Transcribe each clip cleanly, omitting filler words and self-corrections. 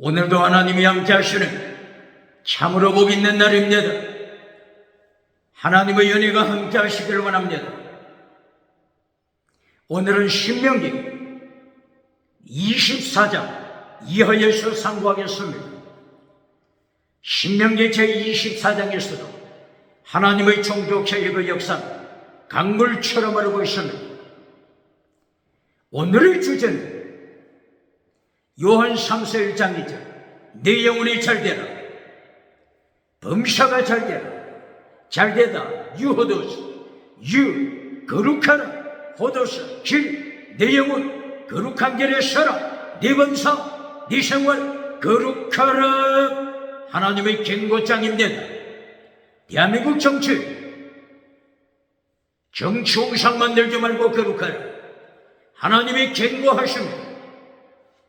오늘도 하나님이 함께 하시는 참으로 복 있는 날입니다. 하나님의 은혜가 함께 하시기를 원합니다. 오늘은 신명기 24장 이하에서 상고하겠습니다. 신명기 제24장에서도 하나님의 종교개혁의 역사는 강물처럼 흐르고 있습니다. 오늘의 주제는 요한 3서 1장이죠. 내 영혼이 잘되라, 범사가 잘되라, 잘되다 유호도스, 유 거룩하라, 호도스 길, 내 영혼 거룩한 길에 서라, 네 범사 네 생활 거룩하라. 하나님의 경고장입니다. 대한민국 정치 우상 만들지 말고 거룩하라. 하나님이 경고하십니다.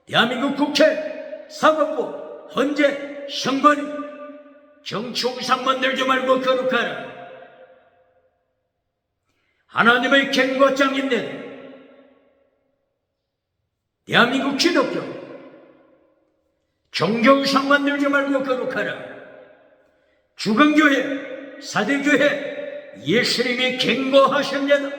대한민국 국회, 사법부, 헌재, 선관위 정치 우상 만들지 말고 거룩하라. 하나님의 경고장입니다. 대한민국 기독교 종교 우상 만들지 말고 거룩하라. 주건교회, 사대교회 예수님이 경고하십니다.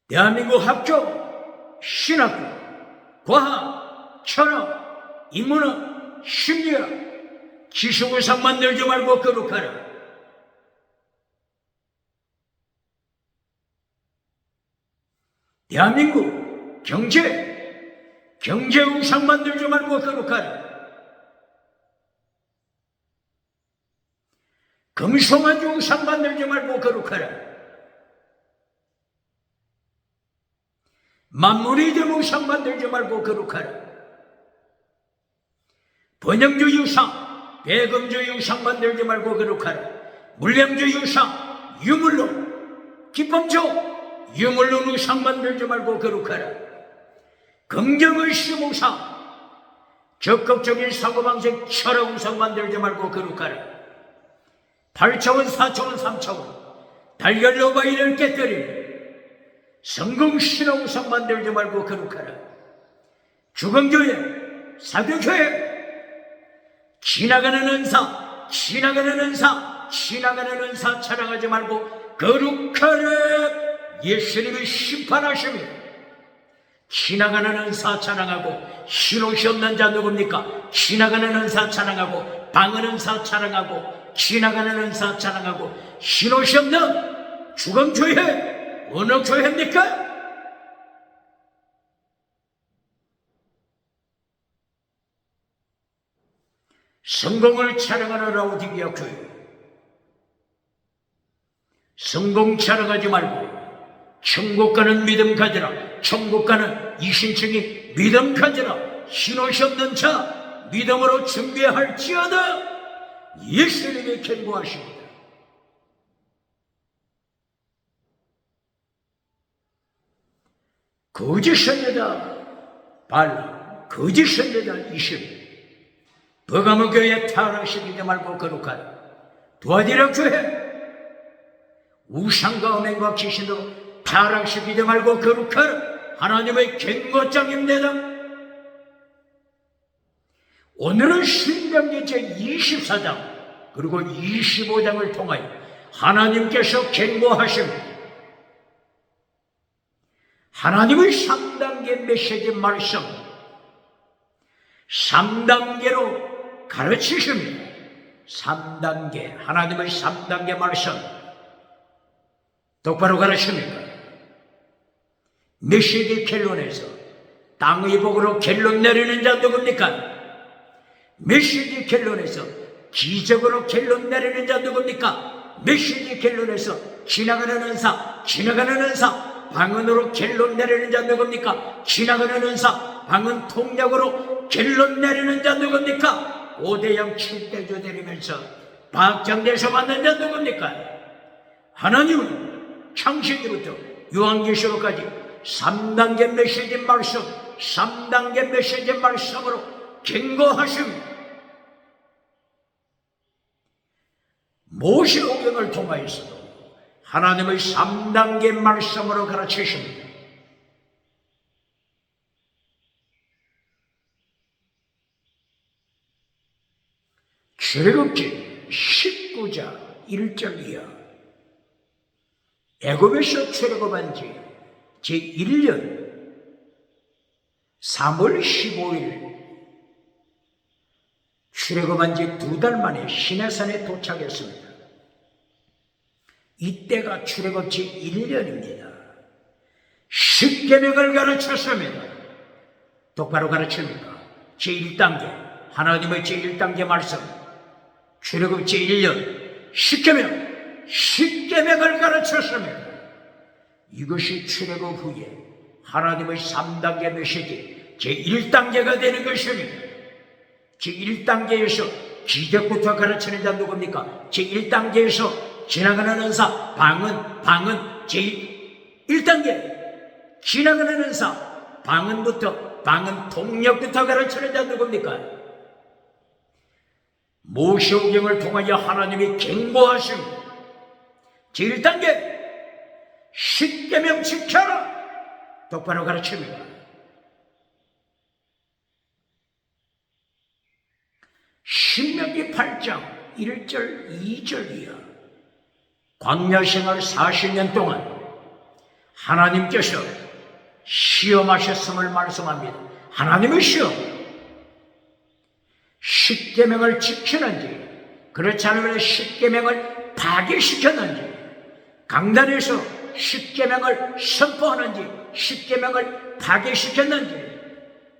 대한민국 학교, 신학교, 과학, 철학, 인문학, 심리학 지식우상 만들지 말고 거룩하라. 대한민국 경제 우상 만들지 말고 거룩하라. 금송아지 우상 만들지 말고 거룩하라. 만물이 된 우상 만들지 말고 거룩하라. 번영주의 우상, 배금주의 우상 만들지 말고 거룩하라. 물량주의 우상, 유물론, 기쁨조, 유물론 우상 만들지 말고 거룩하라. 긍정의식 우상, 적극적인 사고방식 철학 우상 만들지 말고 거룩하라. 8차원, 4차원, 3차원 달걀로바이를 깨뜨리는 성공신앙 우상 만들지 말고 거룩하라. 주건교회, 사교교회 지나가는 은사 찬양하지 말고 거룩하라. 예수님이 심판하십니다. 지나가는 은사 찬양하고 신옷이 없는 자 누굽니까? 지나가는 은사 찬양하고 방은 은사 찬양하고 지나가는 은사 찬양하고 신옷이 없는 주건교회 어느 교회입니까? 성공을 촬영하는 라우디게아 교회. 성공 촬영하지 말고 천국 가는 믿음 가지라. 천국 가는 이신층이 믿음 가지라. 신옷이 없는 자 믿음으로 준비할지어다. 예수님이 경고하십니다. 거짓 선지자 발람, 거짓 선지자 이십, 버가모 교회 타락시키지 말고 거룩하라. 두아디라 교회 우상과 음행과 귀신으로 타락시키지 말고 거룩하라. 하나님의 경고장입니다. 오늘은 신명기 제24장 그리고 25장을 통하여 하나님께서 경고하십니다. 하나님의 3단계 메시지 말씀 3단계로 가르치십니다. 3단계 하나님의 3단계 말씀 똑바로 가르칩니다. 메시지 결론에서 땅의 복으로 결론 내리는 자 누굽니까? 메시지 결론에서 기적으로 결론 내리는 자 누굽니까? 메시지 결론에서 지나가는 은사 방언으로 결론 내리는 자 누굽니까? 지나가는 은사 방언 통역으로 결론 내리는 자 누굽니까? 5대양 7대조 내리면서 박장대에서 만난 자 누굽니까? 하나님은 창세기부터 요한계시록까지 3단계 메시지 말씀 3단계 메시지 말씀으로 경고하십니다. 모세오경을 통하여서도 하나님의 3단계 말씀으로 가르치십니다. 출애굽기 19장 1절 이하. 애굽에서 출애굽한 지 제1년 3월 15일 출애굽한 지 2달 만에 시내산에 도착했습니다. 이때가 출애굽 제1년입니다. 십계명을 가르쳤습니다. 똑바로 가르칩니까? 제1단계 하나님의 제1단계 말씀, 출애굽 제1년 십계명을 가르쳤습니다. 이것이 출애굽 후에 하나님의 3단계 메시지 제1단계가 되는 것입니다. 제1단계에서 기적부터 가르치는 자 누굽니까? 제1단계에서 지나가는 은사, 방언 제1단계 지나가는 은사, 방언 통역부터 가르치는 자 누굽니까? 모세오경을 통하여 하나님이 경고하십니다. 제1단계 십계명 지켜라. 똑바로 가르칩니다. 신명기 8장 1절 2절 이하. 광야생활 40년 동안 하나님께서 시험하셨음을 말씀합니다. 하나님의 시험. 십계명을 지키는지 그렇지 않으면 십계명을 파괴시켰는지, 강단에서 십계명을 선포하는지 십계명을 파괴시켰는지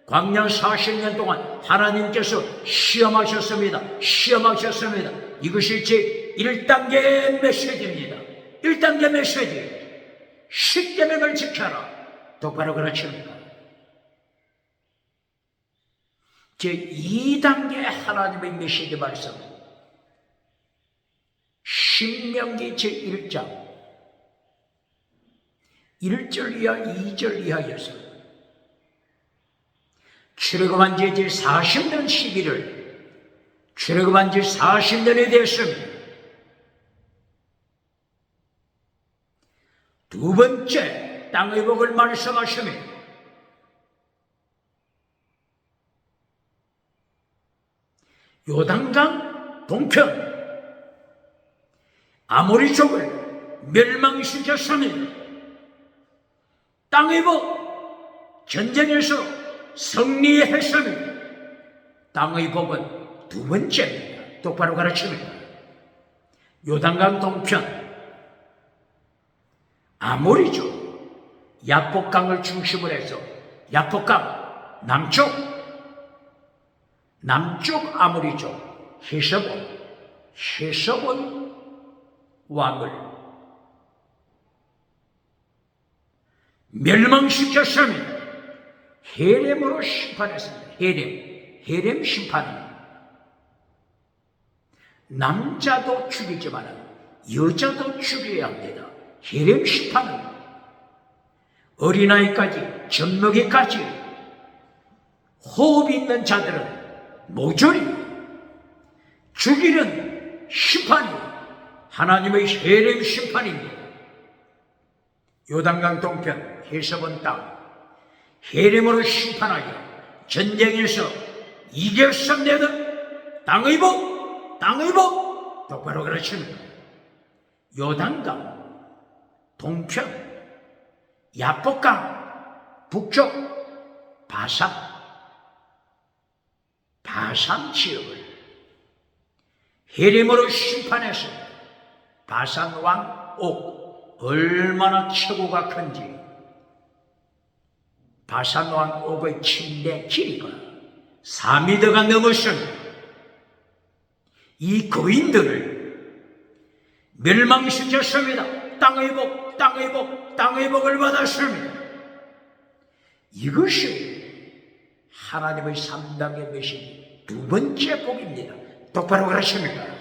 광야 40년 동안 하나님께서 시험하셨습니다. 이것이 제1단계 메시지입니다. 1단계 메시지. 십계명을 지켜라. 똑바로 가르칩니다. 제2단계 하나님의 메시지 말씀. 신명기 제1장 1절 이하 2절 이하여서 출애굽한 지 40년 11월 출애굽한 지 40년이 되었습니다. 두 번째 땅의 복을 말씀하시며 요단강 동편 아모리족을 멸망시켰습니다. 땅의 복 전쟁에서 승리했습니다. 땅의 복은 두 번째입니다. 똑바로 가르칩니다. 요단강 동편 아모리족 야복강을 중심으로 해서 야복강 남쪽 아모리족 헤서본 왕을 멸망시켰습니다. 헤렘으로 심판했습니다. 헤렘 심판입니다. 남자도 죽이지만 여자도 죽여야 합니다. 헤렘 심판은 어린아이까지 젖먹이까지 호흡 있는 자들은 모조리 죽이는 심판이 하나님의 헤렘 심판입니다. 요단강 동편 헤서본 땅 헤렘으로 심판하여 전쟁에서 이겼습니다. 땅의 복 똑바로 가르칩니다. 요단강 동편 야복강 북쪽 바산 지역을 헤렘으로 심판해서 바산 왕 옥, 얼마나 체구가 큰지 바산 왕 옥의 침대 길이가 4미터가 넘었습니다. 이 거인들을 멸망시켰습니다. 땅의 복을 받았습니다. 이것이 하나님의 3단계 메시지 두 번째 복입니다. 똑바로 가르칩니다.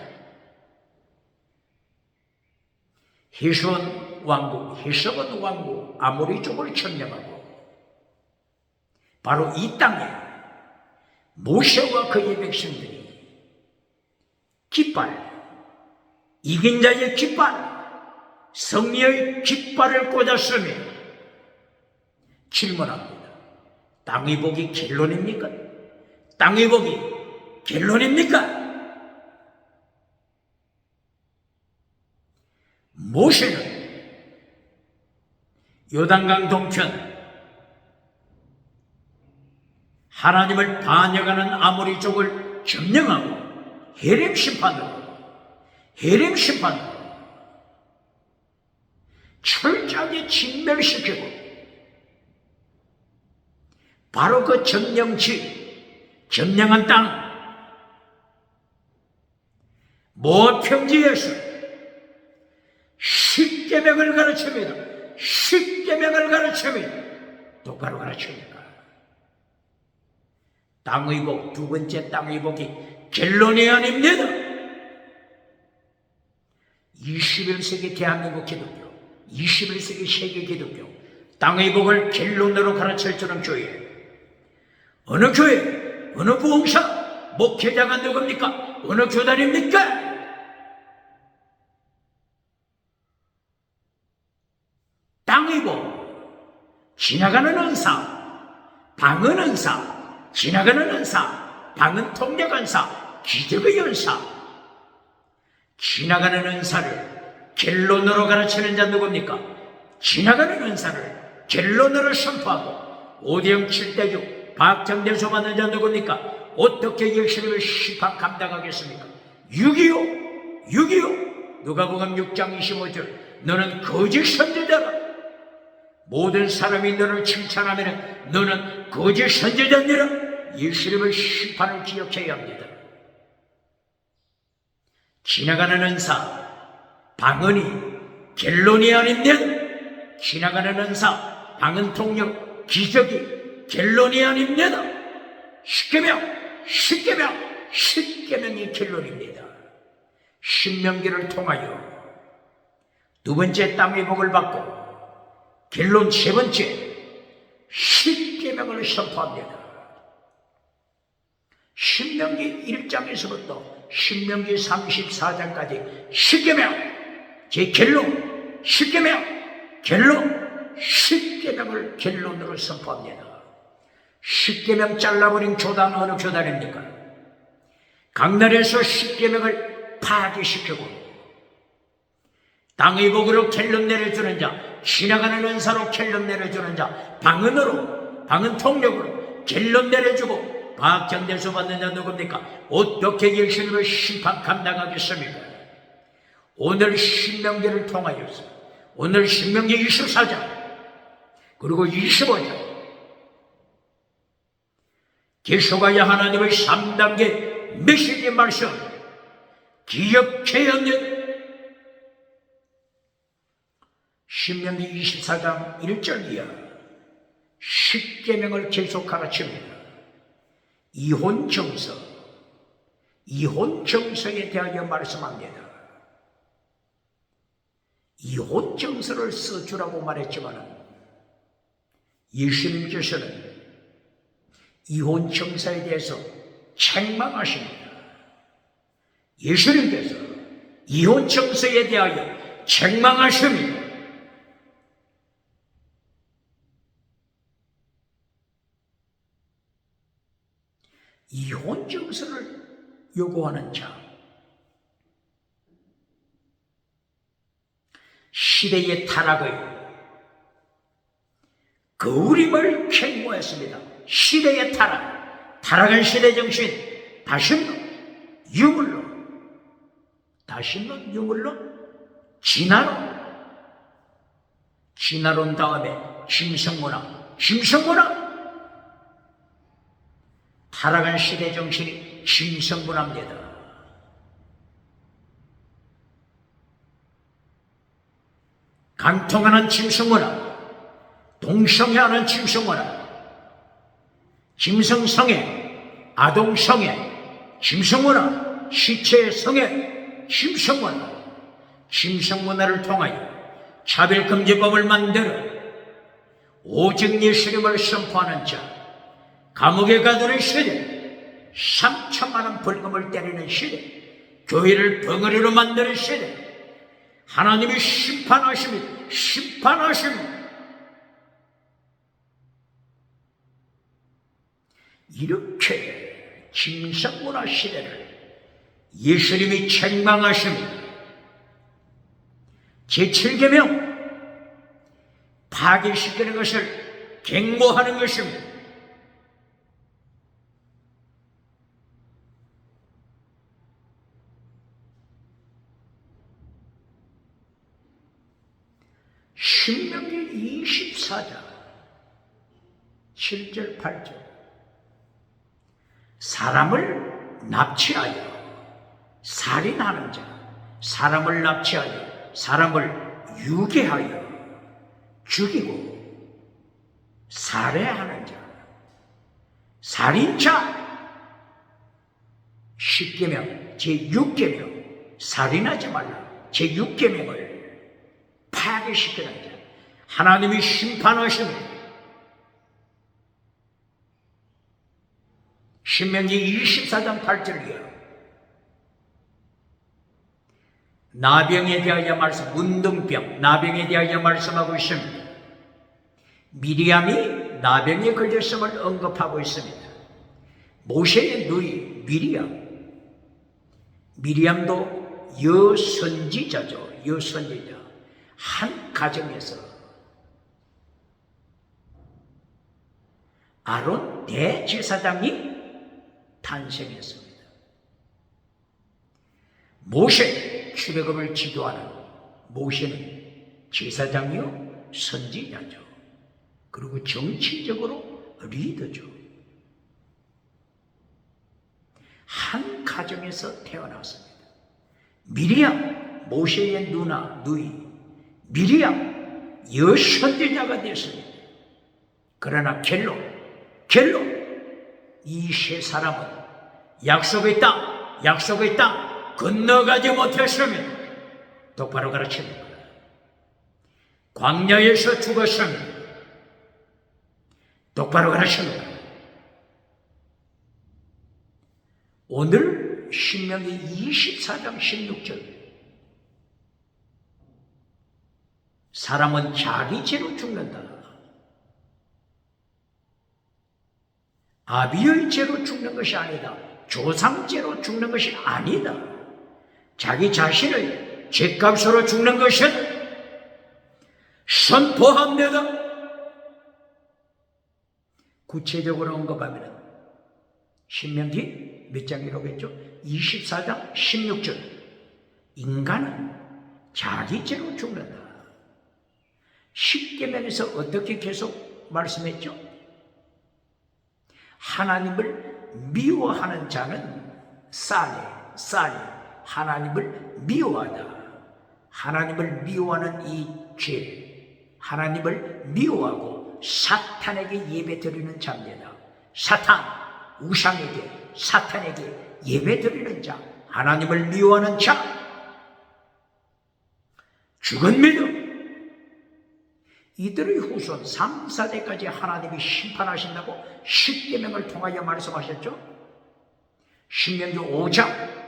헤서본 왕국 아모리족을 점령하고 바로 이 땅에 모세와 그의 백성들이 깃발, 이긴 자의 깃발, 승리의 깃발을 꽂았으며 질문합니다. 땅의 복이 결론입니까? 땅의 복이 결론입니까? 모세는 요단강 동편 하나님을 반역하는 아모리족을 점령하고 헤렘 심판으로 철저하게 진멸시키고 바로 그 점령한 땅 모압 평지에서 십계명을 가르칩니다. 십계명을 가르칩니다. 똑바로 가르칩니다. 땅의 복, 두 번째 땅의 복이 갤로니안입니다. 21세기 대한민국 기독교, 21세기 세계 기독교, 땅의 복을 갤론으로 가르칠 줄은 교회. 어느 교회, 어느 부흥사, 목회자가 누굽니까? 어느 교단입니까? 땅의 복, 지나가는 은사, 방언 은사, 지나가는 은사, 방언 통역 은사, 기적의 은사. 지나가는 은사를 갤론으로 가르치는 자 누굽니까? 지나가는 은사를 갤론으로 선포하고 오대영 7대주 박정대소 받는 자 누굽니까? 어떻게 예수님의 심판 감당하겠습니까? 6.25 누가복음 6장 25절 너는 거짓 선지자라. 모든 사람이 너를 칭찬하면 너는 거짓 선지자니라. 예수님의 심판을 기억해야 합니다. 지나가는 은사, 방언이 갤로니안입니다. 지나가는 은사, 방언 통역, 기적이 갤로니안입니다. 십계명이 갤론입니다. 신명기를 통하여 두 번째 땅의 복을 받고 갤론 세 번째 십계명을 선포합니다. 신명기 1장에서부터 신명기 34장까지 십계명, 제 갤론, 십계명을 갤론으로 선포합니다. 십계명 잘라버린 교단 어느 교단입니까? 강단에서 십계명을 파괴시키고 땅의 복으로 갤론 내려주는 자, 지나가는 은사로 갤론 내려주는 자, 방언 통역으로 갤론 내려주고 박정대소 받는 자 누굽니까? 어떻게 예수님의 심판 감당하겠습니까? 오늘 신명기를 통하여서 오늘 신명기 24장 그리고 25장 계속하여 하나님의 3단계 메시지 말씀 기억해야 합니다. 신명기 24장 1절 이하 십계명을 계속 가르칩니다. 이혼 정서에 대하여 말씀합니다. 이혼 정서를 써주라고 말했지만 예수님께서는 이혼 정서에 대해서 책망하십니다. 예수님께서 이혼 정서에 대하여 책망하십니다. 이혼 정서를 요구하는 자, 시대의 타락의 거울임을 경고했습니다. 시대의 타락한 시대 정신, 다신론, 유물론, 진화론 다음에 짐승문화, 타락한 시대 정신이 짐승문화입니다. 간통하는 짐승문화, 동성애하는 짐승문화, 짐승성애, 아동성애, 짐승문화, 시체성애, 짐승문화를 통하여 차별금지법을 만들어 오직 예수님을 선포하는 자, 감옥에 가두는 시대, 3천만 원 벌금을 때리는 시대, 교회를 벙어리로 만드는 시대, 하나님이 심판하십니다. 이렇게 짐승문화 시대를 예수님이 책망하십니다. 제7계명 파괴시키는 것을 경고하는 것입니다. 신명기 24장 7절 8절 사람을 납치하여 살인하는 자, 사람을 납치하여 사람을 유괴하여 죽이고 살해하는 자, 살인자 10계명 제6계명 살인하지 말라 제6계명을 파괴시키는 자, 하나님이 심판하십니다. 신명기 24장 8절이요. 나병에 대하여 문둥병, 나병에 대하여 말씀하고 있습니다. 미리암이 나병에 걸렸음을 언급하고 있습니다. 모세의 누이 미리암도 여선지자죠. 여선지자. 한 가정에서 아론 대제사장이 탄생했습니다. 모세 출애굽을 지도하는 모세는 제사장이요 선지자죠. 그리고 정치적으로 리더죠. 한 가정에서 태어났습니다. 미리암 모세의 누이 미리암 여선지자가 됐습니다. 그러나 겔로 이 세 사람은 약속의 땅 건너가지 못했습니다. 똑바로 가르칩니다. 광야에서 죽었습니다. 똑바로 가르칩니다. 오늘 신명기 24장 16절 사람은 자기 죄로 죽는다. 아비의 죄로 죽는 것이 아니다. 조상죄로 죽는 것이 아니다. 자기 자신의 죄값으로 죽는 것은 선포합니다. 구체적으로 언급하면 신명기 몇 장이라고했죠? 24장 16절 인간은 자기 죄로 죽는다. 10계명에서 어떻게 계속 말씀했죠? 하나님을 미워하는 자는 쌀이 하나님을 미워하다. 하나님을 미워하는 이 죄, 하나님을 미워하고 사탄에게 예배드리는 자입니다. 우상에게 사탄에게 예배드리는 자, 하나님을 미워하는 자, 죽은 믿음. 이들의 후손 3, 4대까지 하나님이 심판하신다고 10계명을 통하여 말씀하셨죠. 신명기 5장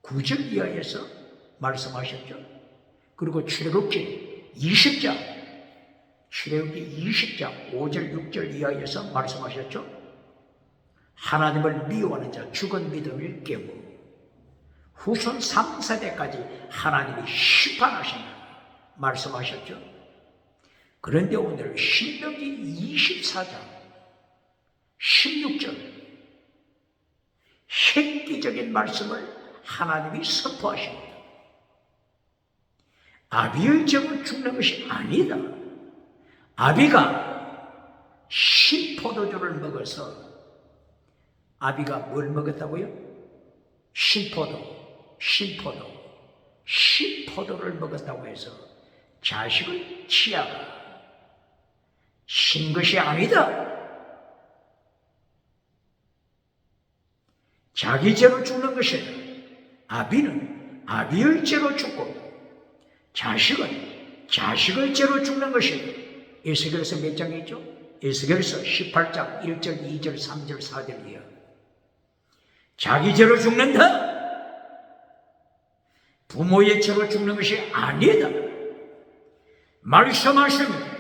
9절 이하에서 말씀하셨죠. 그리고 출애굽기 20장 5절 6절 이하에서 말씀하셨죠. 하나님을 미워하는 자 죽은 믿음일 경우 후손 3, 4대까지 하나님이 심판하신다 말씀하셨죠. 그런데 오늘 신명기 24장 16절 획기적인 말씀을 하나님이 선포하십니다. 아비의 죄로 죽는 것이 아니다. 아비가 신포도주를 먹어서 아비가 뭘 먹었다고요? 신포도를 먹었다고 해서 자식을 치아가 신 것이 아니다. 자기 죄로 죽는 것이다. 아비는 아비의 죄로 죽고 자식은 자식의 죄로 죽는 것이다. 에스겔서 몇 장에 있죠? 에스겔서 18장 1절, 2절, 3절, 4절이요. 자기 죄로 죽는다. 부모의 죄로 죽는 것이 아니다. 말씀하십니다.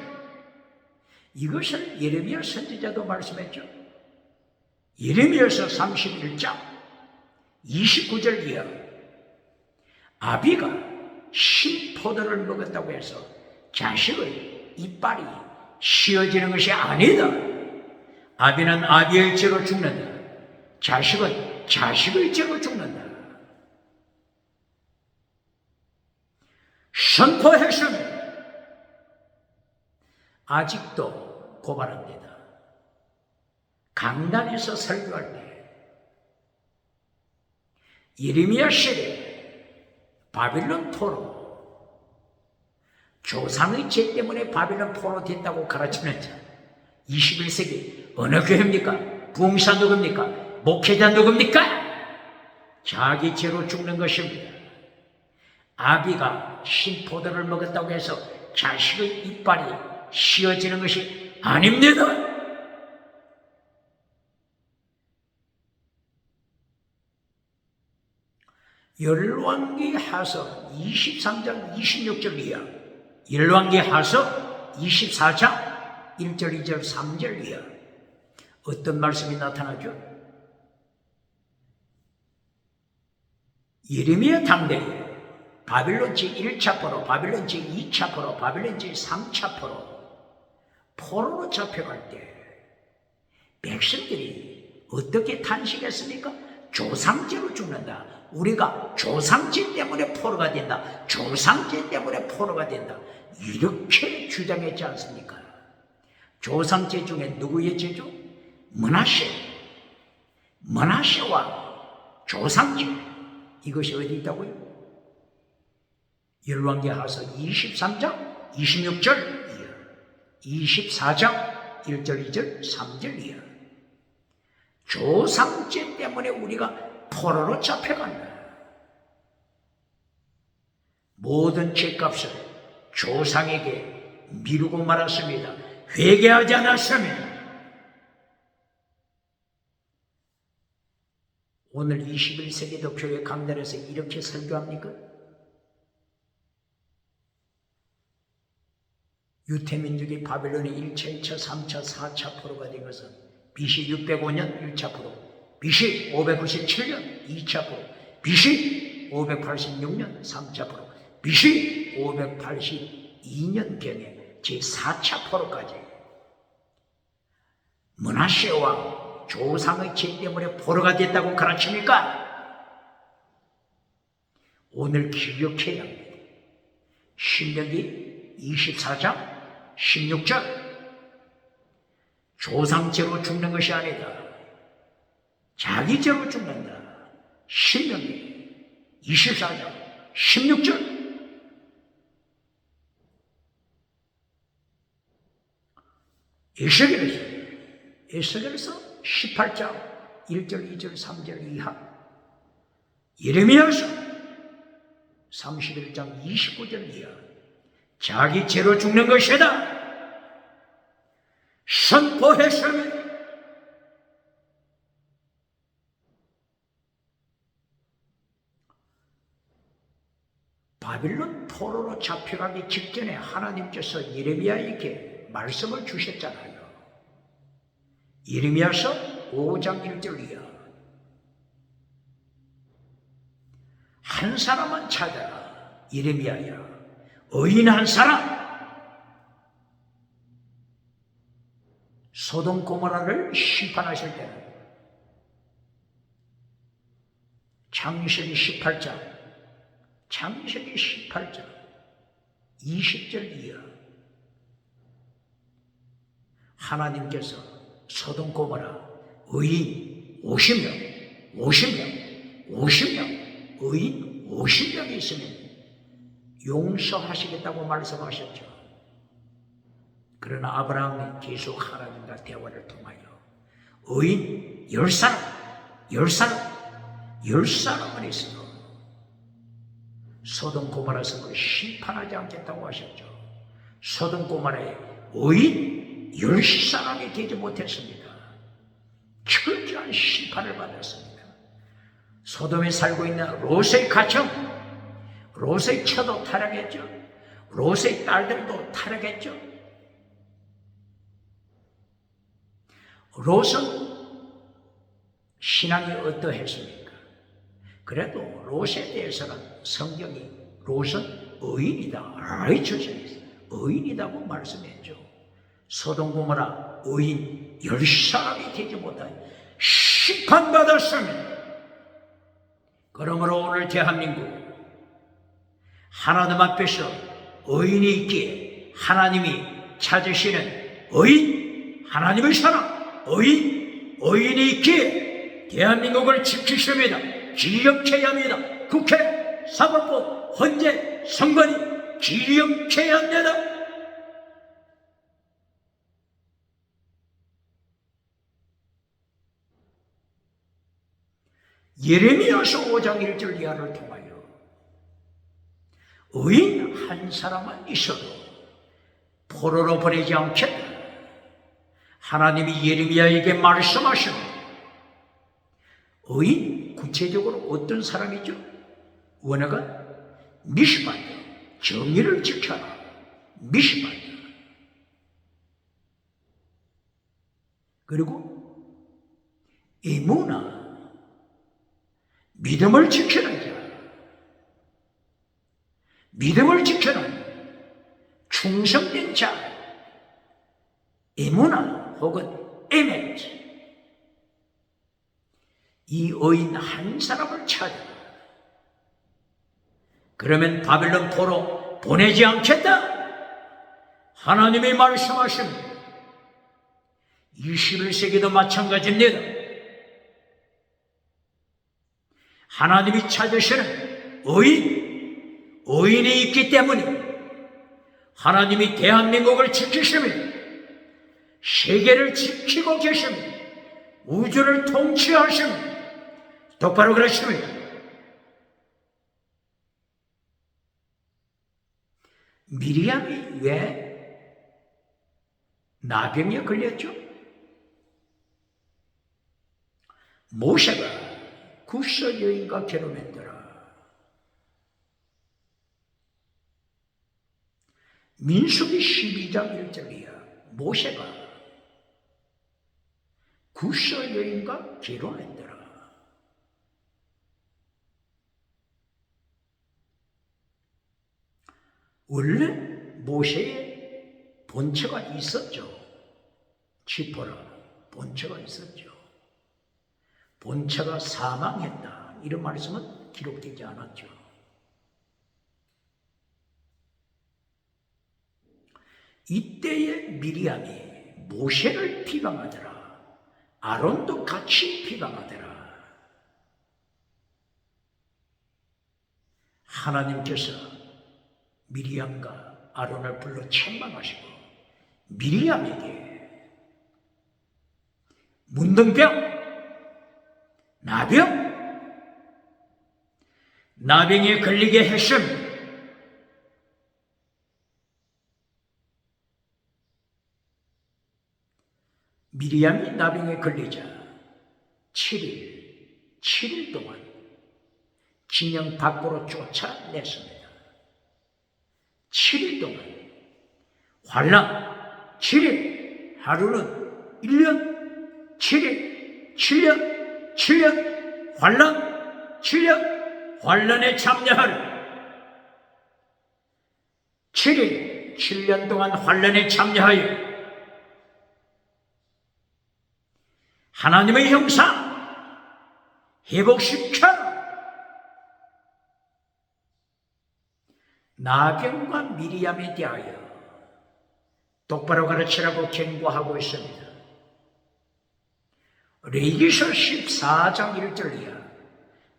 이것을 예레미야 선지자도 말씀했죠. 예레미야서 31장 29절 이하 아비가 신포도를 먹었다고 해서 자식의 이빨이 씌어지는 것이 아니다. 아비는 아비의 죄로 죽는다. 자식은 자식의 죄로 죽는다. 선포했으면 아직도 고발합니다. 강단에서 설교할 때 예레미야 시대 바빌론 포로, 조상의 죄 때문에 바빌론 포로 됐다고 가르치는 자, 21세기 어느 교회입니까? 부흥사 누굽니까? 목회자 누굽니까? 자기 죄로 죽는 것입니다. 아비가 신포도를 먹었다고 해서 자식의 이빨이 씌어지는 것이 아닙니다. 열왕기하서 23장 26절 이하, 열왕기하서 24장 1절 2절 3절 이하 어떤 말씀이 나타나죠? 예레미야 당대에 바빌론 제1차 포로, 바빌론 제2차 포로, 바빌론 제3차 포로로 잡혀갈 때 백성들이 어떻게 탄식했습니까? 조상죄로 죽는다. 우리가 조상죄 때문에 포로가 된다. 조상죄 때문에 포로가 된다. 이렇게 주장했지 않습니까? 조상죄 중에 누구의 죄죠? 머나셰와 조상죄. 이것이 어디 있다고요? 열왕기하서 23장 26절 이하, 24장 1절 2절 3절 이하. 조상죄 때문에 우리가 포로로 잡혀간다. 모든 죄값을 조상에게 미루고 말았습니다. 회개하지 않았으면 오늘 21세기도 교회 강단에서 이렇게 설교합니까? 유태민족이 바빌론의 1차, 2차, 3차, 4차 포로가 된 것은 BC 605년 1차 포로, BC 597년 2차 포로, BC 586년 3차 포로, BC 582년경에 제4차 포로까지 므낫세 조상의 죄 때문에 포로가 됐다고 가르칩니까? 오늘 기억해야 합니다. 신명기 24장 16절 조상죄로 죽는 것이 아니다. 자기 죄로 죽는다. 신명기 24장 16절 에스겔에서 18장 1절 2절 3절 이하, 예레미야서 31장 29절 이하, 자기 죄로 죽는 것이다. 선포했으면 바빌론 포로로 잡혀가기 직전에 하나님께서 예레미야에게 말씀을 주셨잖아요. 예레미야서 5장 1절 이하, 한 사람만 찾아라. 예레미야야, 의인 한 사람. 소돔 고모라를 심판하실 때는 창세기 18장 20절 이하, 하나님께서 소돔 고모라 의인 50명 의인 50명이 있으면 용서하시겠다고 말씀하셨죠. 그러나 아브라함이 계속 하나님과 대화를 통하여 의인 10사람은 있어도 소돔 고모라 성을 심판하지 않겠다고 하셨죠. 소돔 고모라에 의인 10사람이 되지 못했습니다. 철저한 심판을 받았습니다. 소돔에 살고 있는 롯의 가정, 롯의 처도 타락했죠. 롯의 딸들도 타락했죠. 롯은 신앙이 어떠했습니까? 그래도 롯에 대해서는 성경이 롯은 의인이다. righteousness, 의인이다고 말씀했죠. 소돔 고모라 의인 10사람이 되지 못하여 심판받았습니다. 그러므로 오늘 대한민국 하나님 앞에서 의인이 있기에 하나님이 찾으시는 의인, 하나님의 사랑, 의인이 있기에 대한민국을 지키십니다. 기억해야 합니다. 국회, 사법부, 헌재, 선관위 기억해야 합니다. 예레미야서 5장 1절 이하를 통하여 의인 한 사람만 있어도 포로로 보내지 않겠다. 하나님이 예레미야에게 말씀하십니다. 의인, 구체적으로 어떤 사람이죠? 원어가 미시바다, 정의를 지켜라. 미시바다. 그리고 에무나, 믿음을 지키는 자, 믿음을 지키는 충성된 자, 에무나 혹은 에멧, 이 의인 한 사람을 찾아. 그러면 바벨론 포로 보내지 않겠다. 하나님이 말씀하십니다. 21세기도 마찬가지입니다. 하나님이 찾으시는 의인이 있기 때문에 하나님이 대한민국을 지키십니다. 세계를 지키고 계십니다. 우주를 통치하십니다. 똑바로 그러십니다. 미리암이 왜 나병에 걸렸죠? 모세가 구스 여인과 결혼했더라. 민수기 12장 1절이야. 모세가 구스 여인과 결혼했더라. 원래 모세의 본처가 있었죠. 지포라 본처가 있었죠. 본처가 사망했다. 이런 말씀은 기록되지 않았죠. 이때에 미리암이 모세를 비방하더라. 아론도 같이 비방하더라. 하나님께서 미리암과 아론을 불러 책망하시고 미리암에게 문둥병, 나병에 걸리게 했습니다. 미리암이 나병에 걸리자 7일 동안 진영 밖으로 쫓아냈습니다. 7일 동안 환란, 7일, 하루는 1년, 7년, 환란, 7년, 환란에 참여하라. 7년 동안 환란에 참여하여 하나님의 형상 회복시켜라. 나병과 미리암에 대하여 똑바로 가르치라고 경고하고 있습니다. 레위기서 14장 1절이야.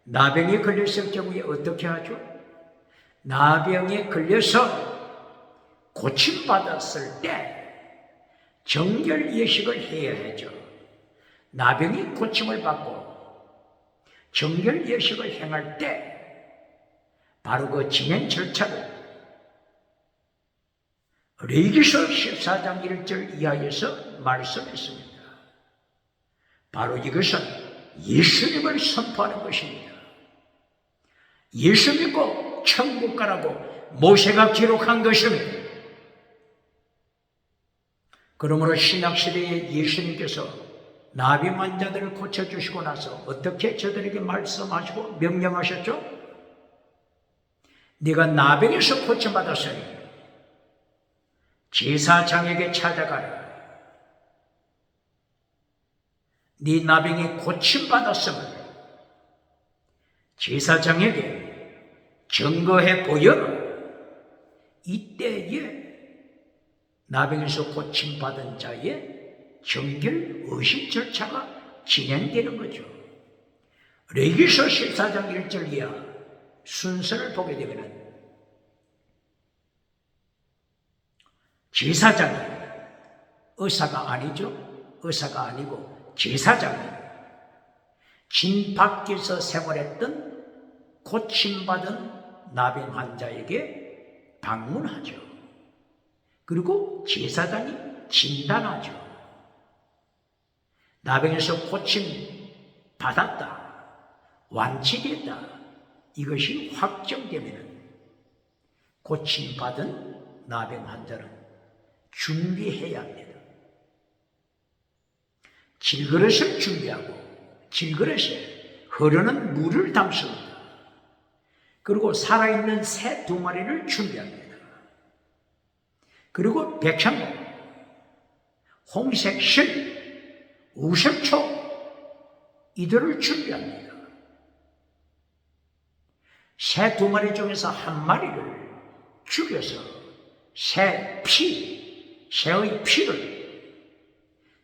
나병에 걸렸을 경우에 어떻게 하죠? 나병에 걸려서 고침받았을 때 정결 예식을 해야 하죠. 나병이 고침을 받고 정결 예식을 행할 때 바로 그 진행 절차를 레위기서 14장 1절 이하에서 말씀했습니다. 바로 이것은 예수님을 선포하는 것입니다. 예수 믿고 천국 가라고 모세가 기록한 것입니다. 그러므로 신약시대에 예수님께서 나병 환자들을 고쳐주시고 나서 어떻게 저들에게 말씀하시고 명령하셨죠? 네가 나병에서 고침받았으니 제사장에게 찾아가라. 네 나병이 고침받았음을 제사장에게 증거해 보여라. 이때에 나병에서 고침받은 자의 정결 의식 절차가 진행되는 거죠. 레위기서 14장 1절 이하 순서를 보게 되면 제사장이 의사가 아니죠. 의사가 아니고 제사장이 진 밖에서 생활했던 고침받은 나병 환자에게 방문하죠. 그리고 제사장이 진단하죠. 나병에서 고침 받았다, 완치됐다, 이것이 확정되면 고침받은 나병 환자는 준비해야 합니다. 질그릇을 준비하고 질그릇에 흐르는 물을 담습니다. 그리고 살아있는 새 2마리를 준비합니다. 그리고 백향목, 홍색 실, 우색초 이들을 준비합니다. 새 2마리 중에서 1마리를 죽여서 새의 피를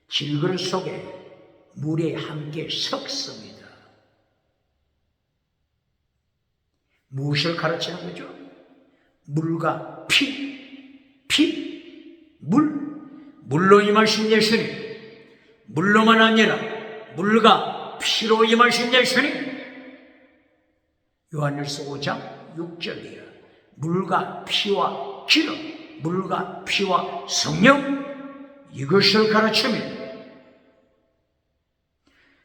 질그릇 속에 물에 함께 섞습니다. 무엇을 가르치는 거죠? 물과 물로 임하신 예수님, 물로만 아니라 물과 피로 임하신 예수님. 요한일서 5장 6절이에요. 물과 피와 기름, 물과 피와 성령, 이것을 가르치며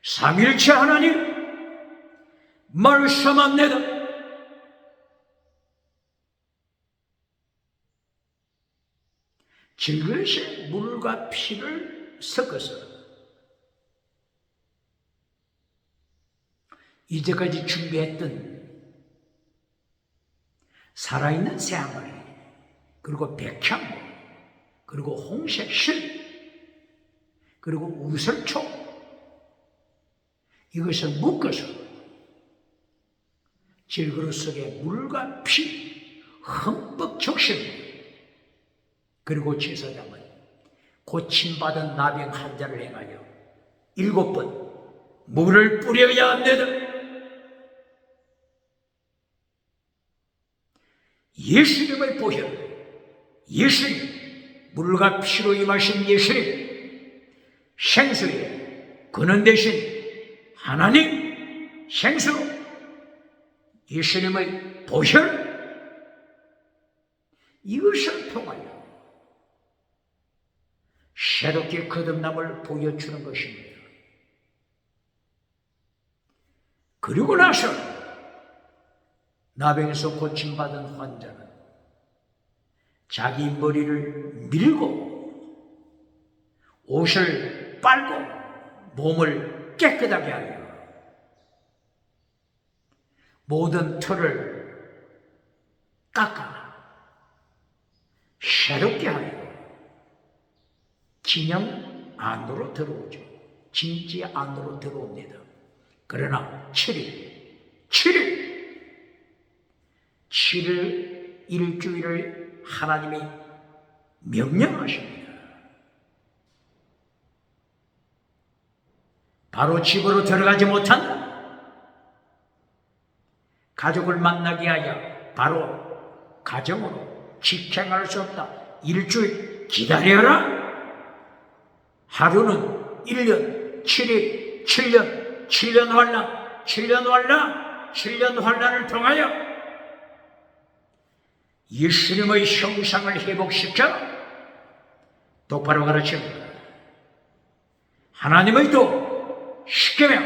삼일체 하나님 말씀합니다. 질그릇에 물과 피를 섞어서 이제까지 준비했던 살아있는 새 1마리, 그리고 백향목, 그리고 홍색 실, 그리고 우설초, 이것을 묶어서 질그릇 속에 물과 피 흠뻑 적십니다. 그리고 제사장은 고침받은 나병 환자를 행하여 7번 물을 뿌려야 합니다. 예수님의 보혈, 예수님, 물과 피로 임하신 예수님, 생수에 근원 되신 하나님, 생수, 예수님의 보혈, 이것을 통하여 새롭게 거듭남을 보여주는 것입니다. 그리고 나서 나병에서 고침받은 환자는 자기 머리를 밀고 옷을 빨고 몸을 깨끗하게 하여 모든 털을 깎아 새롭게 하여 진영 안으로 들어오죠. 진지 안으로 들어옵니다. 그러나 7일 일주일을 하나님이 명령하십니다. 바로 집으로 들어가지 못한다. 가족을 만나게 하여 바로 가정으로 직행할 수 없다. 일주일 기다려라. 하루는 1년, 7일, 7년 환란을 통하여 예수님의 형상을 회복시켜 똑바로 가르칩니다. 하나님의 도 십계명,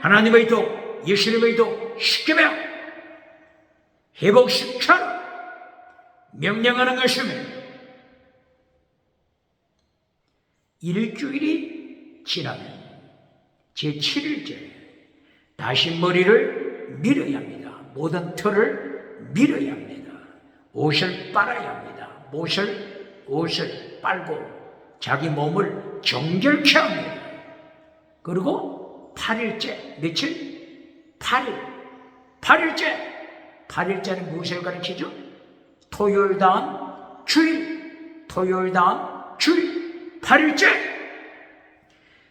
하나님의 도, 예수님의 도 십계명 회복시켜 명령하는 것입니다. 일주일이 지나면 제7일째 다시 머리를 밀어야 합니다. 모든 털을 밀어야 합니다. 옷을 빨아야 합니다. 옷을 빨고 자기 몸을 정결케 합니다. 그리고 8일째, 며칠? 8일째. 8일째는 무엇을 가르치죠? 토요일 다음 주일, 8일째.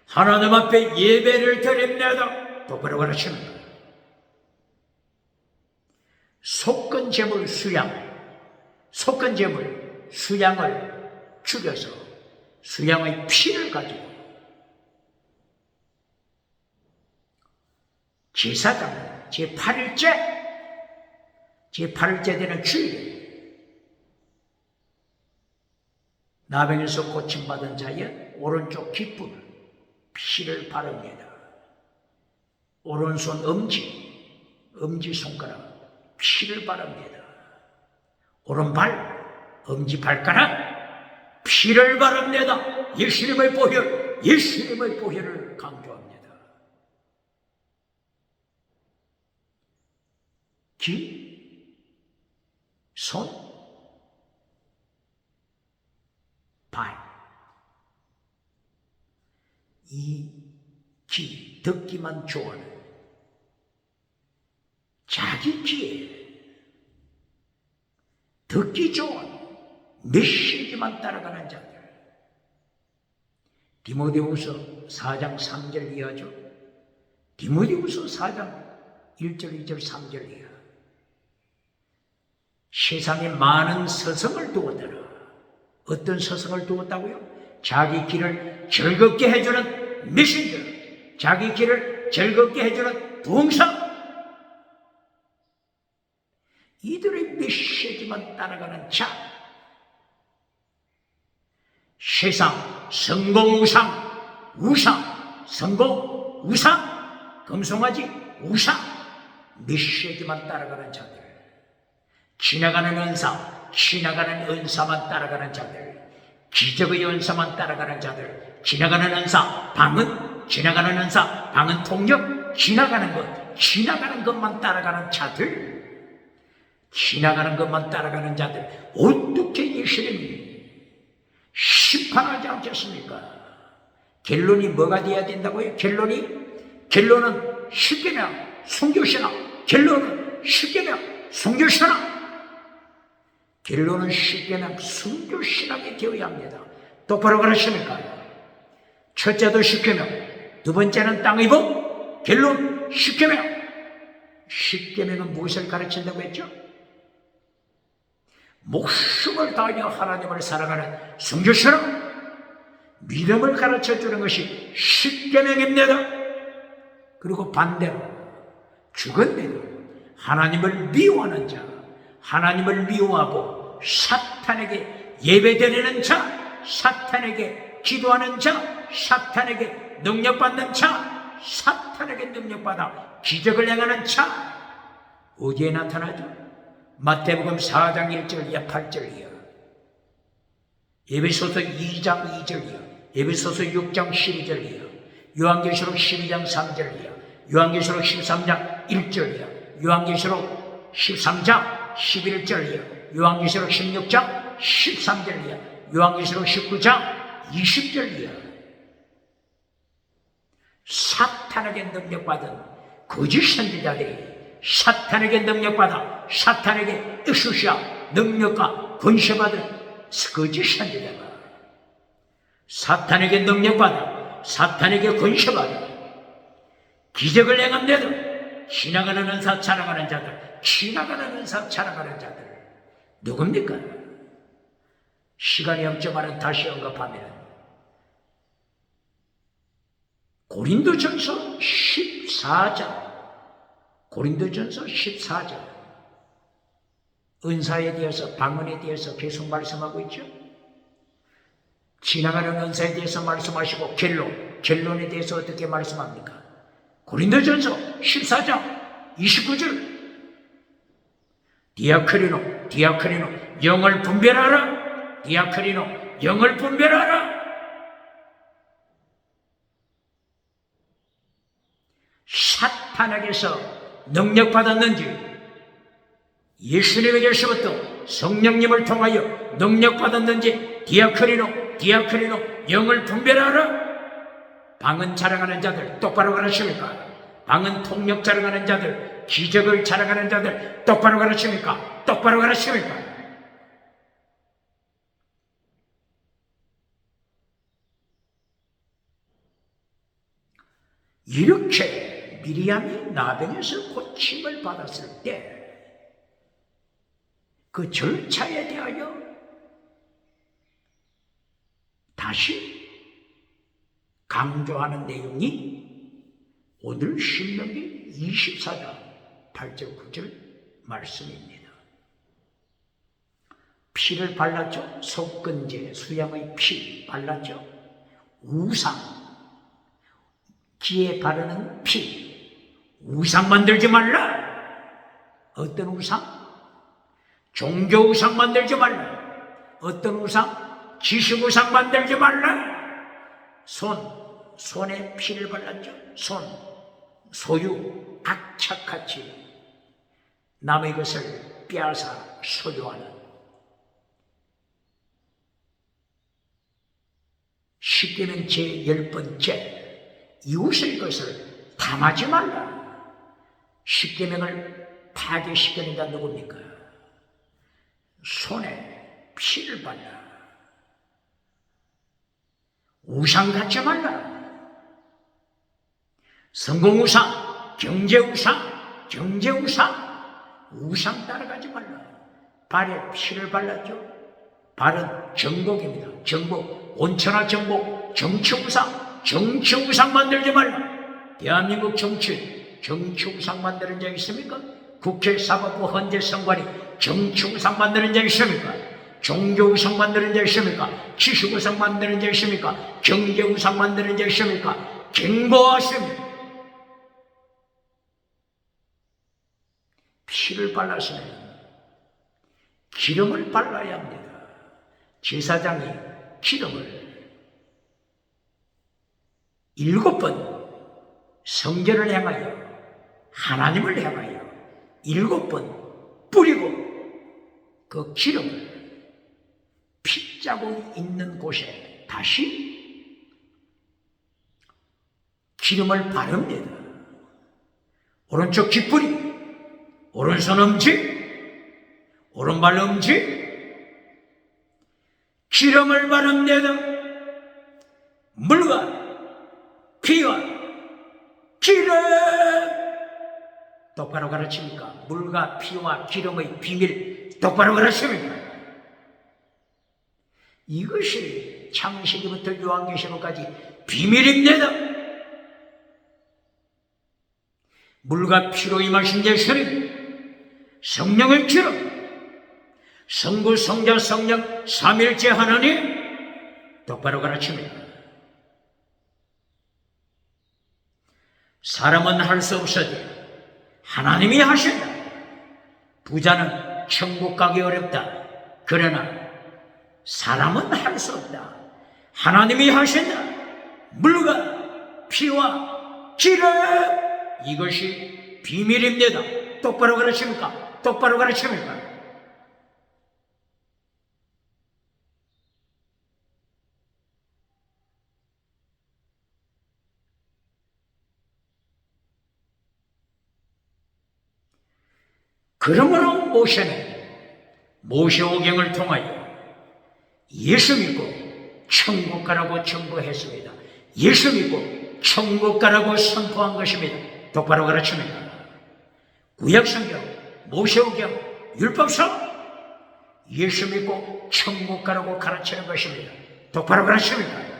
하나님 앞에 예배를 드립니다. 똑바로 가르치는 거예요. 속건 제물 수양을 죽여서 수양의 피를 가지고 제사장 제8일째 되는 주일에 나병에서 고침받은 자의 오른쪽 깃불 피를 바릅니다. 오른손 엄지 손가락 피를 바릅니다. 오른발 엄지 발가락 피를 바릅니다. 예수님의 보혈을 강조합니다. 손, 발, 듣기만 좋아하는 자기 귀에 듣기 좋은 메시지만 따라가는 자들. 디모데후서 4장 3절 이하죠. 디모데후서 4장 1절, 2절, 3절 이하. 세상에 많은 서성을 두었더라. 어떤 서성을 두었다고요? 자기 길을 즐겁게 해주는 메신저, 자기 길을 즐겁게 해주는 동사. 이들의 메시지만 따라가는 자. 세상, 성공, 성공, 금송아지, 메시지만 따라가는 자들. 지나가는 은사만 따라가는 자들. 기적의 은사만 따라가는 자들. 지나가는 은사, 방은 통역, 지나가는 것만 따라가는 자들. 어떻게 예수님이 심판하지 않겠습니까? 결론이 뭐가 돼야 된다고요? 결론은 십계명, 순교신앙. 결론은 십계명, 순교신앙이 되어야 합니다. 똑바로 그러십니까? 첫째도 십계명, 두 번째는 땅의 복, 결론 십계명. 십계명은 무엇을 가르친다고 했죠? 목숨을 다하여 하나님을 사랑하는 순교신앙, 믿음을 가르쳐주는 것이 십계명입니다. 그리고 반대로 죽은데도 하나님을 미워하는 자, 하나님을 미워하고 사탄에게 예배드리는 자, 사탄에게 기도하는 자, 사탄에게 능력받는 자, 사탄에게 능력받아 기적을 행하는 자, 어디에 나타나죠? 마태복음 4장 1절 이하 8절 이하, 에베소서 2장 2절 이하, 에베소서 6장 12절 이하, 요한계시록 12장 3절 이하, 요한계시록 13장 1절 이하, 요한계시록 13장 11절 이하, 요한계시록 16장 13절 이하, 요한계시록 19장 20절 이하. 사탄에게 능력받은 거짓 선지자들이 사탄에게 능력받아 사탄에게 엑수시아 능력과 권세받은 거짓 선지자가 사탄에게 능력받아 사탄에게 권세받아 기적을 행함대로 지나가는 은사 자랑하는 자들 누굽니까? 시간이 없지만 다시 언급하면 고린도전서 14장 은사에 대해서 방언에 대해서 계속 말씀하고 있죠. 지나가는 은사에 대해서 말씀하시고 결론에 대해서 어떻게 말씀합니까? 고린도전서 14장 29절 디아크리노 영을 분별하라. 사탄에게서 능력받았는지 예수님에게서부터 성령님을 통하여 능력받았는지 디아크리노 영을 분별하라. 방언 자랑하는 자들 똑바로 가르칩니까? 방언 통역 자랑하는 자들, 기적을 자랑하는 자들 똑바로 가르칩니까? 똑바로 가르칩니까? 이렇게 미리암이 나병에서 고침을 받았을 때 그 절차에 대하여 다시 강조하는 내용이 오늘 신명기 24장 8절 9절 말씀입니다. 피를 발랐죠. 속건제 수양의 피 발랐죠. 우상, 귀에 바르는 피, 우상 만들지 말라. 어떤 우상? 종교 우상 만들지 말라. 어떤 우상? 지식 우상 만들지 말라. 손에 피를 발랐죠. 소유, 악착같이 남의 것을 빼앗아 소유하는 십계명 제10번째 이웃의 것을 탐하지 말라. 십계명을 파괴시키는 자 누굽니까? 손에 피를 발라. 우상 갖지 말라. 성공우상, 경제우상, 우상 따라가지 말라. 발에 피를 발랐죠. 발은 정복입니다. 정복, 온천하 정복, 정치우상 만들지 말라. 대한민국 정치우상 만드는 자 있습니까? 국회, 사법부, 헌재, 선관위 정치우상 만드는 자 있습니까? 종교우상 만드는 자 있습니까? 지식우상 만드는 자 있습니까? 경제우상 만드는 자 있습니까? 경고하십니다. 피를 발랐으면 기름을 발라야 합니다. 제사장이 기름을 7번 성전을 향하여 하나님을 향하여 7번 뿌리고 그 기름을 핏자국이 있는 곳에 다시 기름을 바릅니다. 오른쪽 깃뿌리, 오른손 엄지, 오른발 엄지, 기름을 바릅니다. 물과 피와 기름 똑바로 가르칩니까? 물과 피와 기름의 비밀 똑바로 가르칩니까? 이것이 창세기부터 요한계시록까지 비밀입니다. 물과 피로 임하신 예수님, 성령의 기름, 성부, 성자, 성령, 삼일째 하나님 똑바로 가르칩니다. 사람은 할 수 없어도 하나님이 하신다. 부자는 천국 가기 어렵다. 그러나 사람은 할 수 없다. 하나님이 하신다. 물과 피와 기름, 이것이 비밀입니다. 똑바로 가르칩니까? 똑바로 가르칩니까? 그러므로 모세는 모세오경을 통하여 예수 믿고 천국 가라고 전부했습니다. 예수 믿고 천국 가라고 선포한 것입니다. 똑바로 가르칩니다. 구약성경, 모세오경, 율법서, 예수 믿고 천국 가라고 가르치는 것입니다. 똑바로 가르칩니다.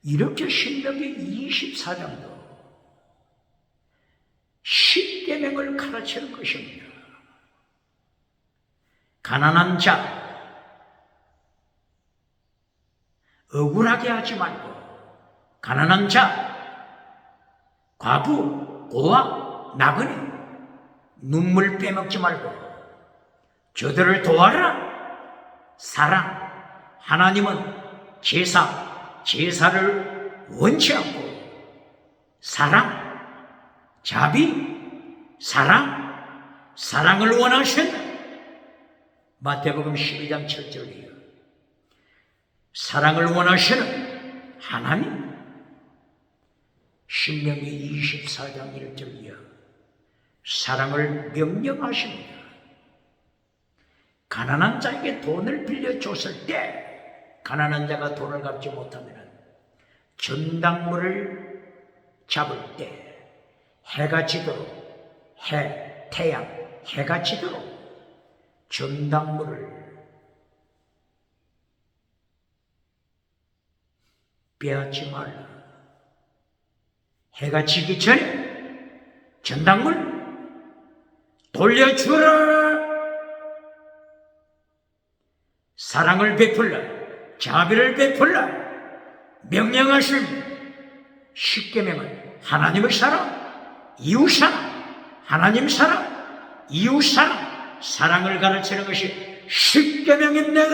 이렇게 신명기 24장도 십계명을 가르치는 것입니다. 가난한 자 억울하게 하지 말고, 가난한 자, 과부, 고아, 나그네 눈물 빼먹지 말고 저들을 도와라. 사랑, 하나님은 제사, 제사를 원치 않고 사랑, 자비, 사랑을 원하신다. 마태복음 12장 7절이에요. 사랑을 원하시는 하나님. 신명기 24장 1절이요. 사랑을 명령하십니다. 가난한 자에게 돈을 빌려줬을 때 가난한 자가 돈을 갚지 못하면 전당물을 잡을 때 해가 지도록 해가 지도록 전당물을 빼앗지 말라. 해가 지기 전에 전당물 돌려주라. 사랑을 베풀라. 자비를 베풀라. 명령하십니다. 십계명은 하나님의 사랑, 이웃 사랑, 하나님 사랑, 이웃 사랑, 사랑을 가르치는 것이 십계명입니다.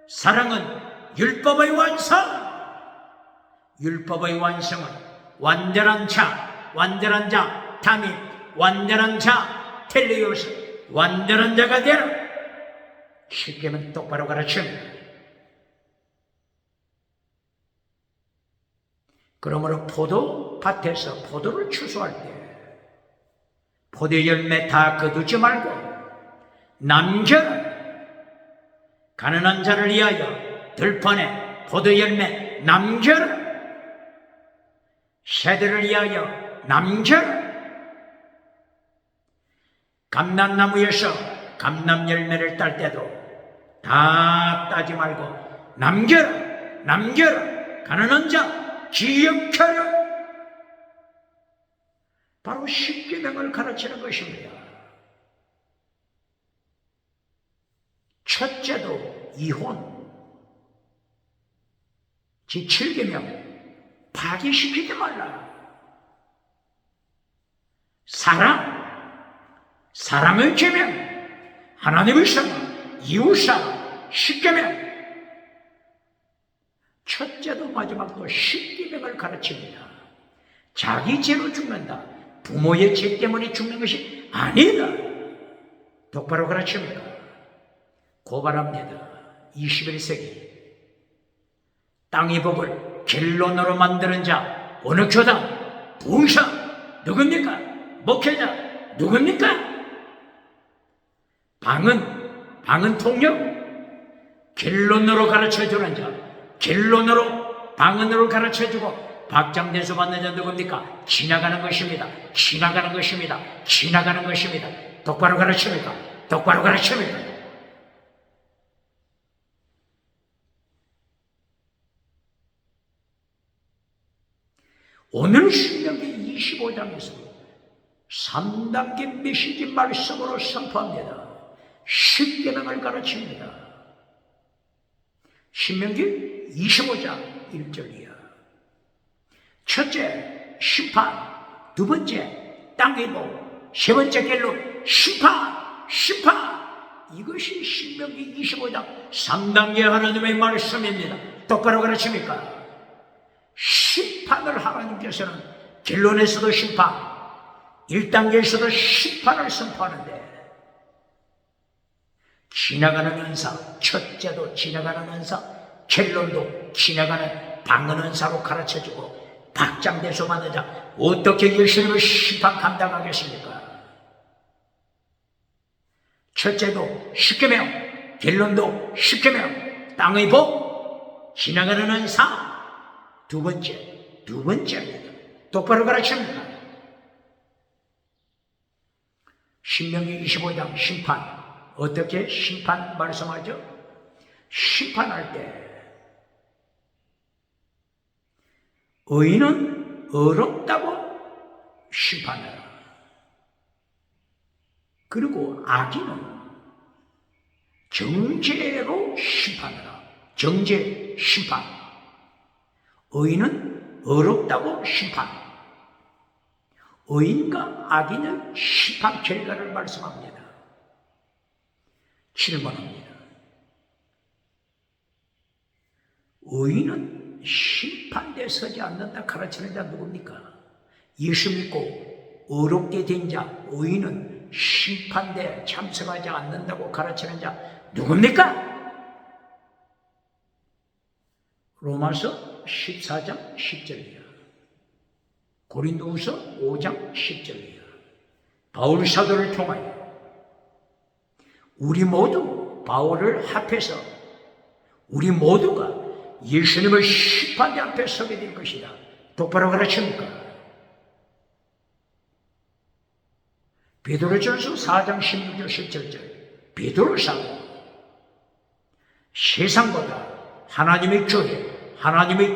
사랑은 율법의 완성. 율법의 완성은 완전한 자, 담임, 완전한 자, 텔레오스, 완전한 자가 되라. 십계명 똑바로 가르칩니다. 그러므로 포도밭에서 포도를 추수할 때 포도 열매 다 거두지 말고 남겨라. 가난한 자를 위하여 들판에 포도 열매 남겨라. 새들을 위하여 남겨라. 감람나무에서 감람 열매를 딸 때도 다 따지 말고 남겨라. 가난한 자 기억하라. 바로 십계명을 가르치는 것입니다. 첫째도 이혼, 제7계명 파기시키지 말라. 사랑의 계명, 하나님의 사랑, 이웃 사랑, 십계명. 첫째도 마지막도 십계명을 가르칩니다. 자기 죄로 죽는다. 부모의 죄 때문에 죽는 것이 아니다. 똑바로 가르칩니다. 고발합니다. 21세기 땅의 법을 결론으로 만드는 자 어느 교당, 부흥사 누굽니까? 목회자 누굽니까? 방은 통역 결론으로 가르쳐주는 자, 결론으로 방언으로 가르쳐주고 박장대소 받는 자 누굽니까? 지나가는 것입니다. 똑바로 가르칩니다. 오늘 신명기 25장에서 3단계 메시지 말씀으로 선포합니다. 십계명을 가르칩니다. 신명기 25장 1절이야. 첫째, 심판. 두 번째, 땅의 복. 세 번째 결론, 심판. 이것이 신명기 25장 3단계 하나님의 말씀입니다. 똑바로 가르칩니까? 심판을 하나님께서는 결론에서도 심판, 1단계에서도 심판을 선포하는데 지나가는 은사, 첫째도 지나가는 은사, 결론도 지나가는 방언 은사로 가르쳐주고 박장대소 받는 자 어떻게 예수님의 심판 감당하겠습니까? 첫째도 십계명, 결론도 십계명, 땅의 복, 지나가는 은사. 두 번째입니다. 똑바로 가르칩니다. 신명기 25장 심판. 어떻게 심판 말씀하죠? 심판할 때 의인은 어렵다고 심판하라. 그리고 악인은 정죄로 심판하라. 정죄, 심판. 의인은 어렵다고 심판. 의인과 악인의 심판 결과를 말씀합니다. 질문합니다. 의인은 심판대에 서지 않는다 가르치는 자 누굽니까? 예수 믿고 어렵게 된 자, 의인은 심판대에 참석하지 않는다고 가르치는 자 누굽니까? 로마서 14장 10절이야. 고린도후서 5장 10절이야. 바울 사도를 통하여 우리 모두 바울을 합해서 우리 모두가 예수님을 심판대 앞에 서게 될 것이다. 똑바로 가르칩니까? 베드로전서 4장 16절 17절 베드로 사도 세상보다 하나님의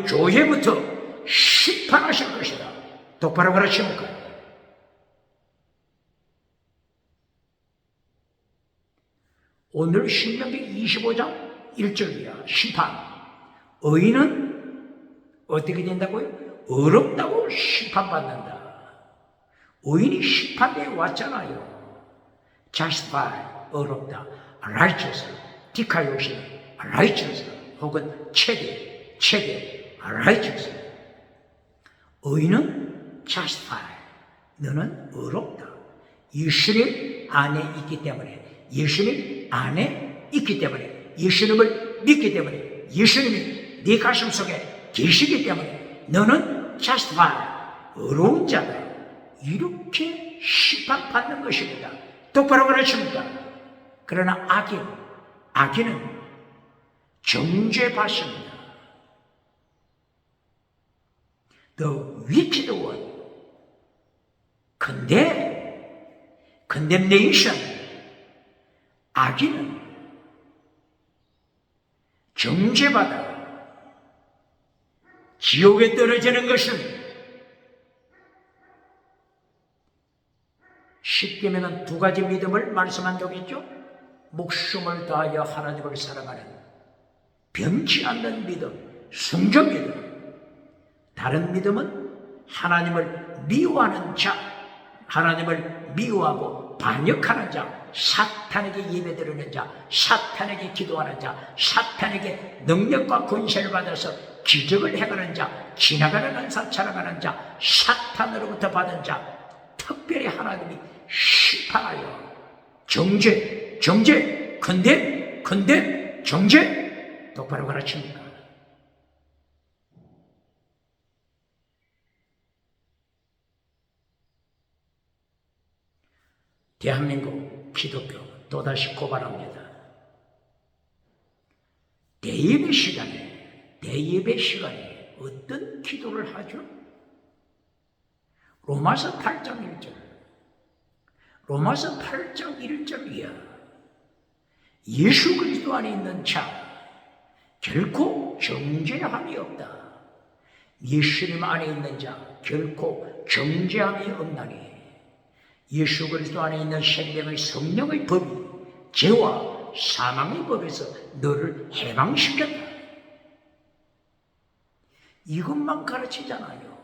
교회부터 심판하실 것이다. 똑바로 가르칩니까? 오늘 신명기 25장 1절이야. 심판. 의인은 어떻게 된다고요? 어렵다고 심판받는다. 의인이 심판대에 왔잖아요. justify, 어렵다. righteous, 디카요시, righteous, 혹은 체대, righteous. 의인은 justify, 너는 어렵다. 예수님 안에 있기 때문에, 예수님 안에 있기 때문에, 예수님을 믿기 때문에, 예수님이 네 가슴 속에 계시기 때문에 너는 justify, 어려운 자다. 이렇게 심판받는 것입니다. 똑바로 가르칩니다. 그러나 악인은 정죄받습니다. The wicked one, condemnation, 악인은 정죄받아 지옥에 떨어지는 것은 십계명은 두 가지 믿음을 말씀한 적이 있죠. 목숨을 다하여 하나님을 사랑하는 변치 않는 믿음, 성전 믿음. 다른 믿음은 하나님을 미워하는 자, 하나님을 미워하고 반역하는 자, 사탄에게 예배드리는 자, 사탄에게 기도하는 자, 사탄에게 능력과 권세를 받아서 기적을 행하는 자, 지나가는 은사 자랑하는 자, 사탄으로부터 받은 자, 특별히 하나님이 심판하여 정죄, 컨뎀, 정죄 똑바로 가르칩니다. 대한민국 기독교 또다시 고발합니다. 대예배 시간에 어떤 기도를 하죠? 로마서 8장 1절이야. 예수 그리스도 안에 있는 자 결코 정죄함이 없다. 예수님 안에 있는 자 결코 정죄함이 없나니 예수 그리스도 안에 있는 생명의 성령의 법이 죄와 사망의 법에서 너를 해방시켰다. 이것만 가르치잖아요.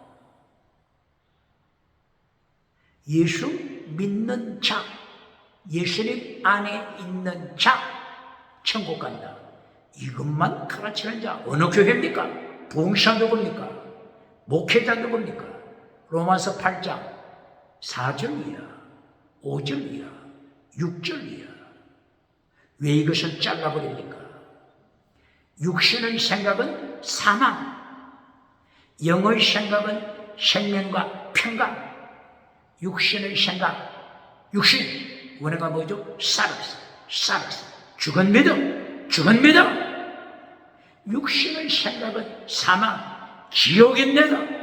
예수 믿는 자, 예수님 안에 있는 자, 천국 간다. 이것만 가르치는 자, 어느 교회입니까? 부흥사 누굽니까? 목회자 누굽니까? 로마서 8장 4절이야, 5절이야, 6절이야. 왜 이것을 잘라버립니까? 육신의 생각은 사망, 영의 생각은 생명과 평강. 육신의 생각, 육신, 원어가 뭐죠? 사르스, 죽은 믿음. 육신의 생각은 사망, 지옥입니다.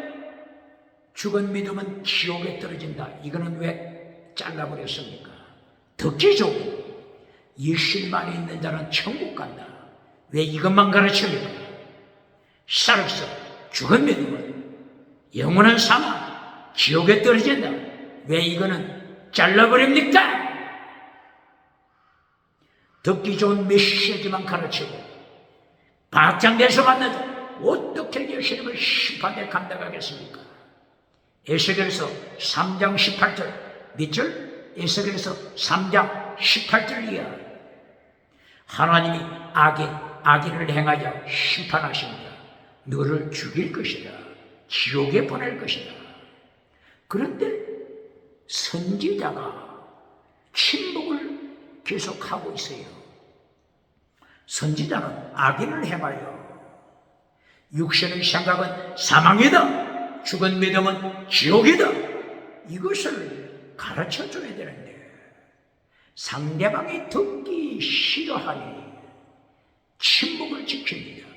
죽은 믿음은 지옥에 떨어진다. 이거는 왜 잘라버렸습니까? 듣기 좋은 예수님 안에 있는 자는 천국 간다. 왜 이것만 가르칩니까? 사르스, 죽은 믿음은 영원한 사망, 지옥에 떨어진다. 왜 이거는 잘라버립니까? 듣기 좋은 메시지만 가르치고 박장대소 만나도 어떻게 예수님을 심판에 감당하겠습니까? 에스겔서 3장 18절 몇 절? 에스겔서 3장 18절이야. 하나님이 악인을 행하여 심판하십니다. 너를 죽일 것이다. 지옥에 보낼 것이다. 그런데 선지자가 침묵을 계속하고 있어요. 선지자는 악인을 행하여 육신의 생각은 사망이다. 죽은 믿음은 지옥이다. 이것을 가르쳐줘야 되는데 상대방이 듣기 싫어하니 침묵을 지킵니다.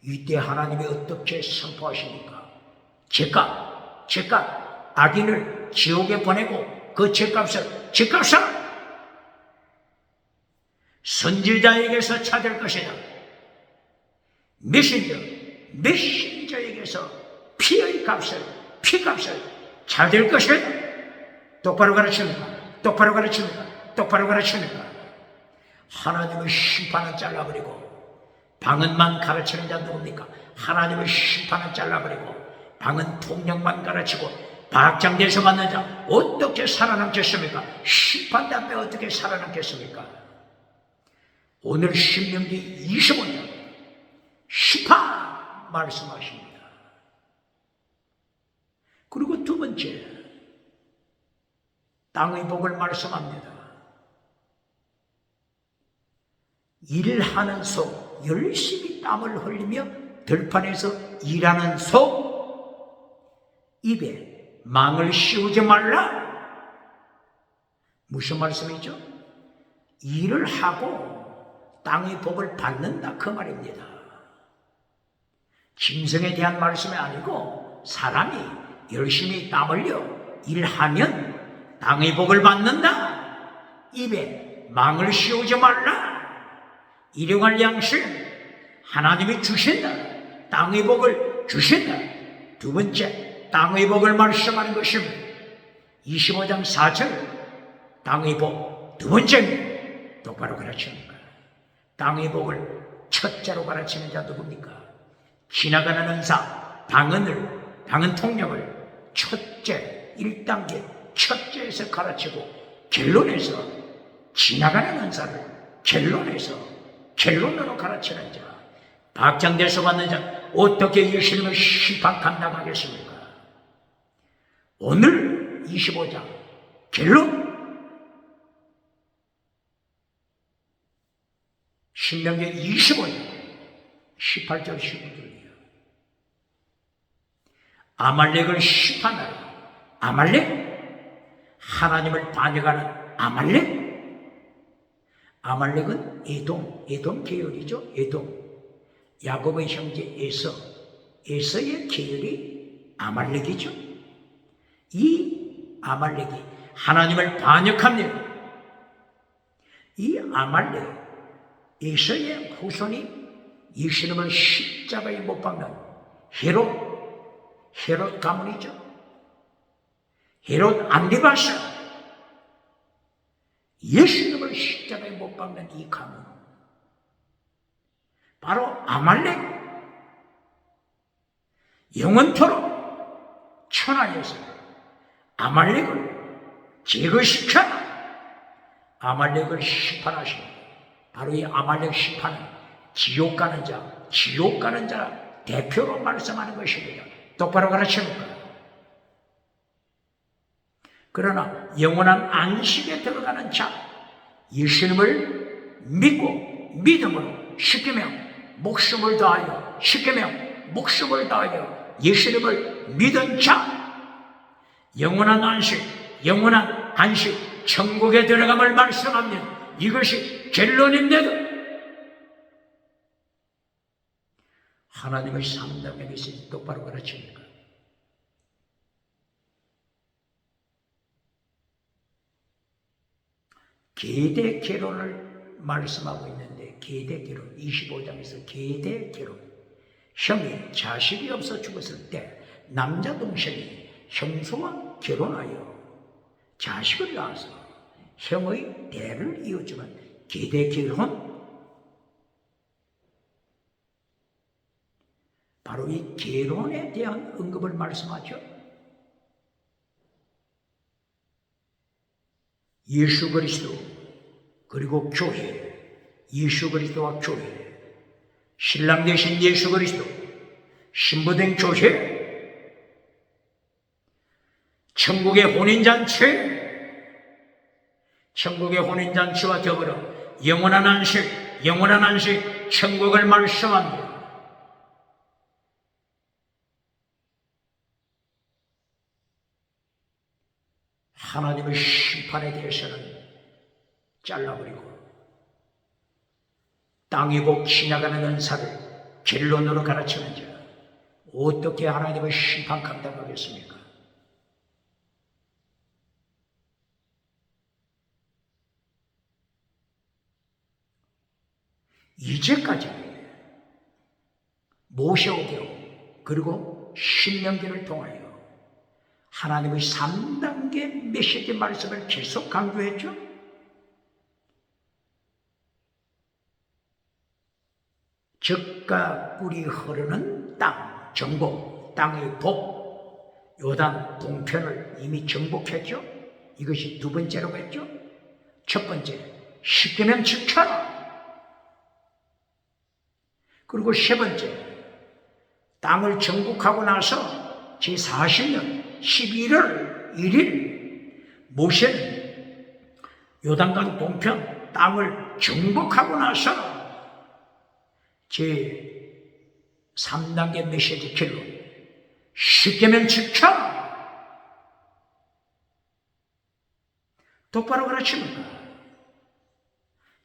이때 하나님이 어떻게 선포하십니까? 죄값, 악인을 지옥에 보내고 그 죄값을 선지자에게서 찾을 것이다. 메신저에게서 피값을 찾을 것이다. 똑바로 가르칩니다. 하나님의 심판은 잘라버리고 방언만 가르치는 자 누굽니까? 하나님의 심판은 잘라버리고 방언 통역만 가르치고 박장대소 받는 자 어떻게 살아남겠습니까? 심판 앞에 어떻게 살아남겠습니까? 오늘 신명기 25장 심판 말씀하십니다. 그리고 두 번째, 땅의 복을 말씀합니다. 일하는 소, 열심히 땀을 흘리며 들판에서 일하는 소, 입에 망을 씌우지 말라. 무슨 말씀이죠? 일을 하고 땅의 복을 받는다, 그 말입니다. 짐승에 대한 말씀이 아니고 사람이 열심히 땀 흘려 일하면 땅의 복을 받는다. 입에 망을 씌우지 말라. 일용할 양식 하나님이 주신다. 땅의 복을 주신다. 두 번째, 땅의 복을 말씀하는 것입니다. 25장 4절 땅의 복 두 번째입니다. 똑바로 가르칩니까? 땅의 복을 첫째로 가르치는 자 누굽니까? 지나가는 은사, 방언 통역을 첫째, 1단계 첫째에서 가르치고 결론에서 지나가는 은사를 결론으로 가르치는 자, 박장대소 받는 자 어떻게 예수님의 심판 감당하겠습니까? 오늘 25장 결론, 신명기 25장 18절 19절이에요. 아말렉을 심판하라. 아말렉? 하나님을 반역하는 아말렉은 에돔 계열이죠. 야곱의 형제 에서의 계열이 아말렉이죠. 이 아말렉이 하나님을 반역합니다. 이 아말렉, 에서의 후손이 예수님을 십자가에 못 박는 헤롯 가문이죠. 헤롯 안디바스, 예수님을 십자가에 못 박는 이 가문, 바로 아말렉, 영원토록 천하에서 아말렉을 제거시켜 아말렉을 심판하십니다. 바로 이 아말렉 심판은 지옥 가는 자 대표로 말씀하는 것입니다. 똑바로 가르칩니까? 그러나 영원한 안식에 들어가는 자, 예수님을 믿음으로 시키며 목숨을 다하여 예수님을 믿은 자, 영원한 안식, 천국에 들어감을 말씀합니다. 이것이 결론입니다. 하나님의 3단의 메시지 똑바로 가르칩니까? 계대 결혼을 말씀하고 있는데, 계대 결혼 25장에서 계대 결혼, 형이 자식이 없어 죽었을 때 남자 동생이 형수와 결혼하여 자식을 낳아서 형의 대를 이어주면 계대 결혼, 바로 이 결혼에 대한 언급을 말씀하죠. 예수 그리스도 그리고 교회, 예수 그리스도와 교회, 신랑 되신 예수 그리스도, 신부된 교회, 천국의 혼인잔치, 천국의 혼인잔치와 더불어 영원한 안식, 천국을 말씀합니다. 하나님의 심판에 대해서는 잘라버리고 땅이 복 지나가는 은사를 결론으로 가르치는 자, 어떻게 하나님의 심판 감당하겠습니까? 이제까지 모세오경 그리고 신명기를 통하여 하나님의 3단계 메시지 말씀을 계속 강조했죠. 젖과 꿀이 흐르는 땅, 정복, 땅의 복, 요단 동편을 이미 정복했죠. 이것이 두 번째라고 했죠. 첫 번째, 십계명 지켜라. 그리고 세 번째, 땅을 정복하고 나서 제40년 11월 1일 모세는 요단강 동편 땅을 정복하고 나서 제3단계 메시지 결론, 십계명 지켜. 똑바로 가르칩니다.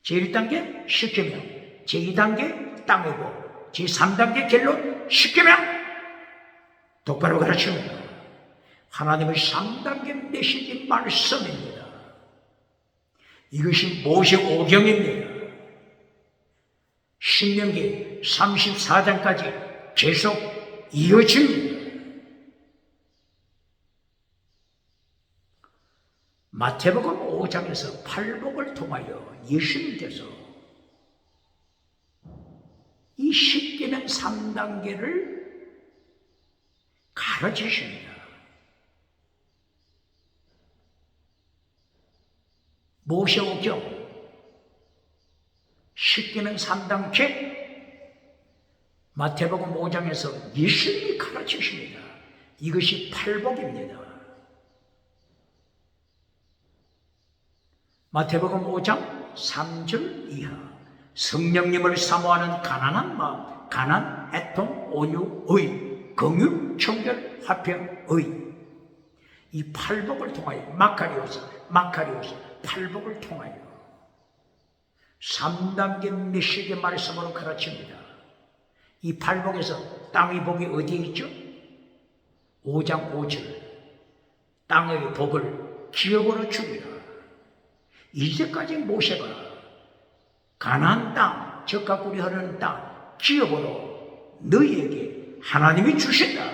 제1단계 십계명, 제2단계 땅의 복, 제3단계 결론 십계명. 똑바로 가르칩니다. 하나님의 3단계 메시지 말씀입니다. 이것이 모세오경입니다. 신명기 34장까지 계속 이어집니다. 마태복음 5장에서 팔복을 통하여 예수님께서 이 십계명 3단계를 가르치십니다. 모세오경 십계명 3단계 마태복음 5장에서 예수님이 가르치십니다. 이것이 팔복입니다. 마태복음 5장 3절 이하, 성령님을 사모하는 가난한 마음, 가난, 애통, 온유, 의, 긍휼, 청결, 화평, 의, 이 팔복을 통하여 마카리오스 팔복을 통하여 3단계 메시지 말씀으로 가르칩니다. 이 팔복에서 땅의 복이 어디에 있죠? 5장 5절, 땅의 복을 기업으로 주리라. 이제까지 모세가 가나안 땅, 젖과 꿀이 흐르는 땅, 기업으로 너희에게 하나님이 주신다.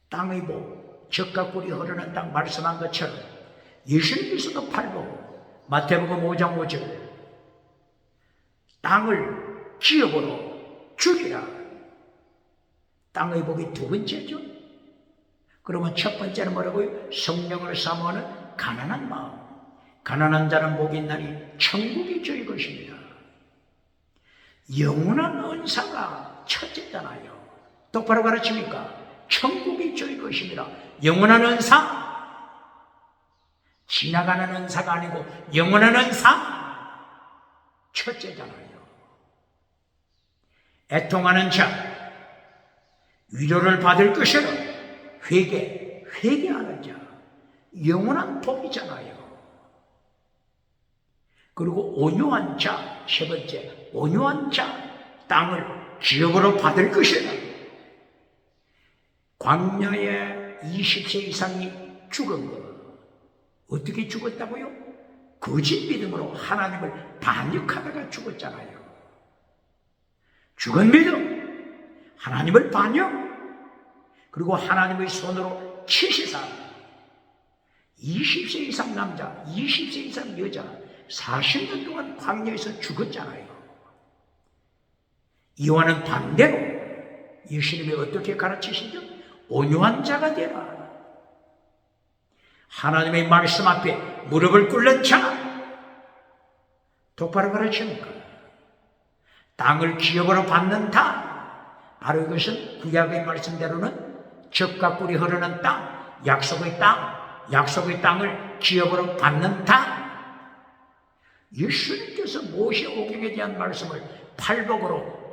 땅의 복, 젖과 꿀이 흐르는 땅 말씀한 것처럼 예수님께서도 팔복, 마태복음 5장 5절, 땅을 기업으로 주리라. 땅의 복이 두 번째죠. 그러면 첫 번째는 뭐라고요? 성령을 사모하는 가난한 마음. 가난한 자는 복이 있나니 천국이 저희 것입니다. 영원한 은사가 첫째잖아요. 똑바로 가르칩니까? 천국이 저희 것입니다. 영원한 은사, 지나가는 은사가 아니고 영원한 은사, 첫째잖아요. 애통하는 자, 위로를 받을 것이라. 회개하는 자, 영원한 복이잖아요. 그리고 온유한 자, 세 번째, 온유한 자, 땅을 기업으로 받을 것이라. 광야에 20세 이상이 죽은 것, 어떻게 죽었다고요? 거짓 믿음으로 하나님을 반역하다가 죽었잖아요. 죽은 믿음, 하나님을 반역, 그리고 하나님의 손으로 치시사 20세 이상 남자, 20세 이상 여자 40년 동안 광야에서 죽었잖아요. 이와는 반대로 예수님이 어떻게 가르치시죠? 온유한 자가 되라. 하나님의 말씀 앞에 무릎을 꿇는 자, 똑바로 가르칩니까? 땅을 기업으로 받는다. 바로 이것은 구약의 말씀대로는 젖과 꿀이 흐르는 땅, 약속의 땅을 기업으로 받는 땅. 예수님께서 모세 오경에 대한 말씀을 팔복으로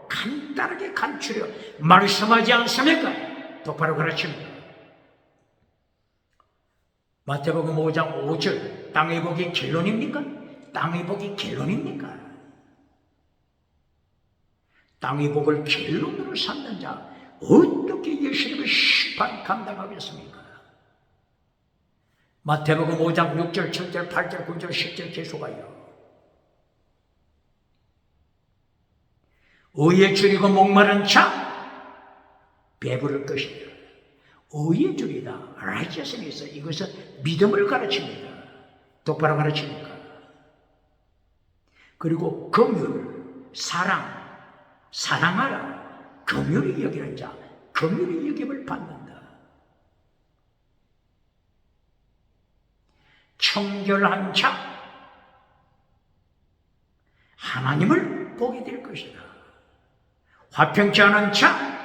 간단하게 감추려 말씀하지 않습니까? 똑바로 가르칩니다. 마태복음 5장 5절, 땅의 복이 결론입니까? 땅의 복이 결론입니까? 땅의 복을 결론으로 삼는 자 어떻게 예수님의 심판 감당하겠습니까? 마태복음 5장 6절, 7절, 8절, 9절, 10절 계속하여 의에 줄이고 목마른 자 배부를 것이다. 의에 줄이다. righteousness, 이것은 믿음을 가르칩니다. 똑바로 가르칩니까? 그리고 긍휼, 사랑하라. 긍휼히 여기는 자, 긍휼히 여김을 받는다. 청결한 자, 하나님을 보게 될 것이다. 화평치 않은 자,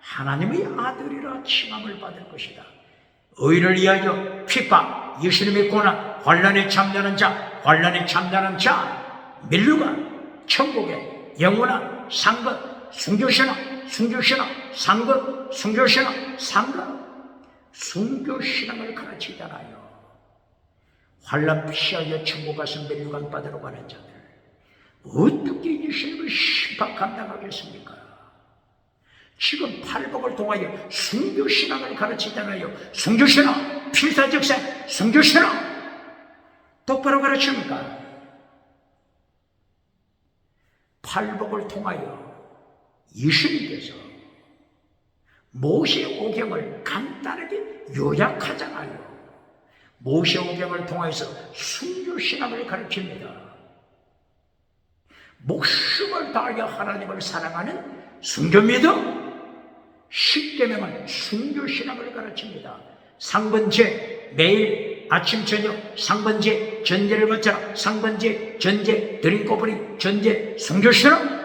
하나님의 아들이라 칭함을 받을 것이다. 의를 위하여 핍박, 예수님의 고난, 환난에 참여하는 자, 민류관, 천국의 영원한 상급, 순교신앙, 상급, 순교신앙, 상급, 순교신앙을 가르치잖아요. 환난 피하여 천국 가서 민류관 받으러 가는 자들, 어떻게 예수님을 심판 감당하겠습니까? 지금 팔복을 통하여 순교신앙을 가르치잖아요. 순교신앙, 필사적생, 순교신앙 똑바로 가르칩니까? 팔복을 통하여 예수님께서 모세오경을 간단하게 요약하잖아요. 모세오경을 통해서 순교신앙을 가르칩니다. 목숨을 다하여 하나님을 사랑하는 순교믿음, 십계명은 순교신앙을 가르칩니다. 상번제, 매일 아침 저녁 상번제, 전제를 바쳐라. 상번제, 전제, 드림코프리, 전제, 순교신앙.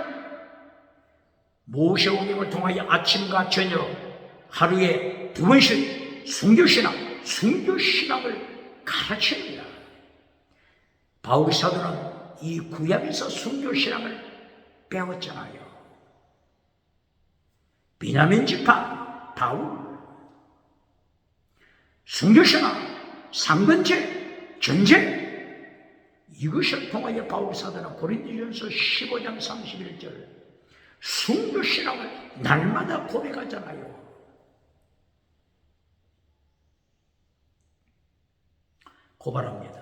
모세오경을 통하여 아침과 저녁 하루에 2번씩 순교신앙을 가르칩니다. 바울 사도는 이 구약에서 순교신앙을 배웠잖아요. 베냐민 지파 바울, 순교신앙, 상번제, 전제, 이것을 통하여 바울 사도는 고린도전서 15장 31절 순교신앙을 날마다 고백하잖아요. 고발합니다.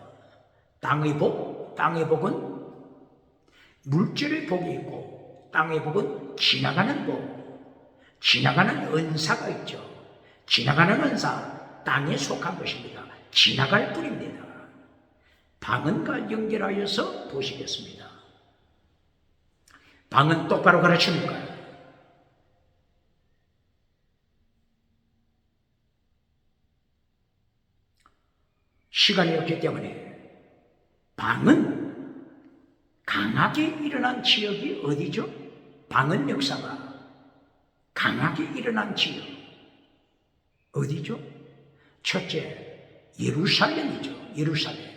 땅의 복은 물질의 복이 있고, 땅의 복은 지나가는 복, 지나가는 은사가 있죠. 지나가는 은사, 땅에 속한 것입니다. 지나갈 뿐입니다. 방언과 연결하여서 보시겠습니다. 방언 똑바로 가르칩니까? 시간이 없기 때문에 방언 강하게 일어난 지역이 어디죠? 방언 역사가 강하게 일어난 지역 어디죠? 첫째, 예루살렘이죠. 예루살렘.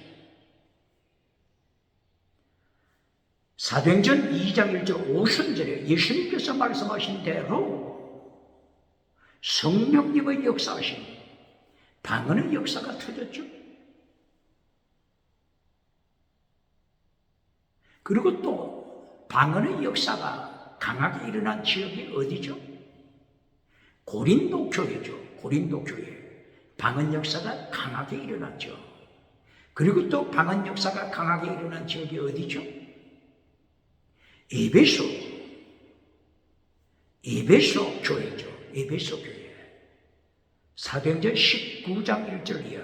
사도행전 2장 1절 오순절에 예수님께서 말씀하신 대로 성령님의 역사하신 방언의 역사가 터졌죠. 그리고 또 방언의 역사가 강하게 일어난 지역이 어디죠? 고린도 교회죠. 고린도 교회. 방언 역사가 강하게 일어났죠. 그리고 또 방언 역사가 강하게 일어난 지역이 어디죠? 에베소 교회죠. 에베소 교회. 사도행전 19장 1절 이하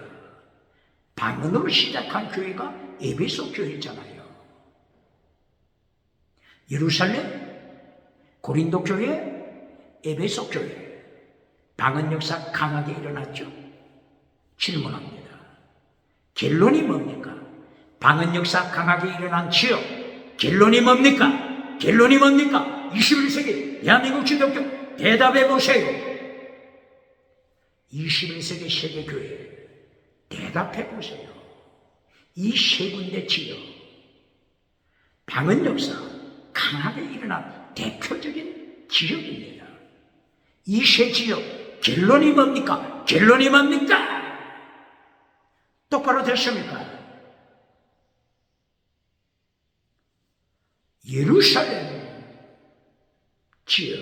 방언으로 시작한 교회가 에베소 교회잖아요. 예루살렘, 고린도 교회, 에베소 교회. 방언 역사 강하게 일어났죠. 질문합니다. 결론이 뭡니까? 방언 역사 강하게 일어난 지역 결론이 뭡니까? 결론이 뭡니까? 21세기 대한민국 기독교 대답해 보세요. 21세기 세계교회 대답해 보세요. 이 세 군데 지역 방언 역사 강하게 일어난 대표적인 지역입니다. 이 세 지역 결론이 뭡니까? 결론이 뭡니까? 똑바로 됐습니까? 예루살렘 지역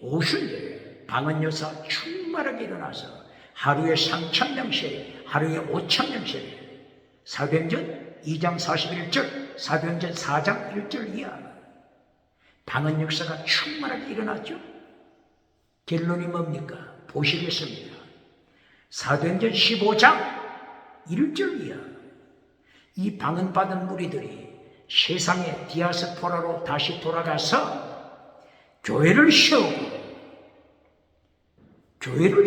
오순절에 방언 역사 충만하게 일어나서 하루에 3,000명씩, 하루에 5,000명씩, 사도행전 2장 41절, 사도행전 4장 1절 이하 방언 역사가 충만하게 일어났죠. 결론이 뭡니까? 보시겠습니다. 사도행전 15장 1절 이하 이 방언 받은 무리들이 세상의 디아스포라로 다시 돌아가서 교회를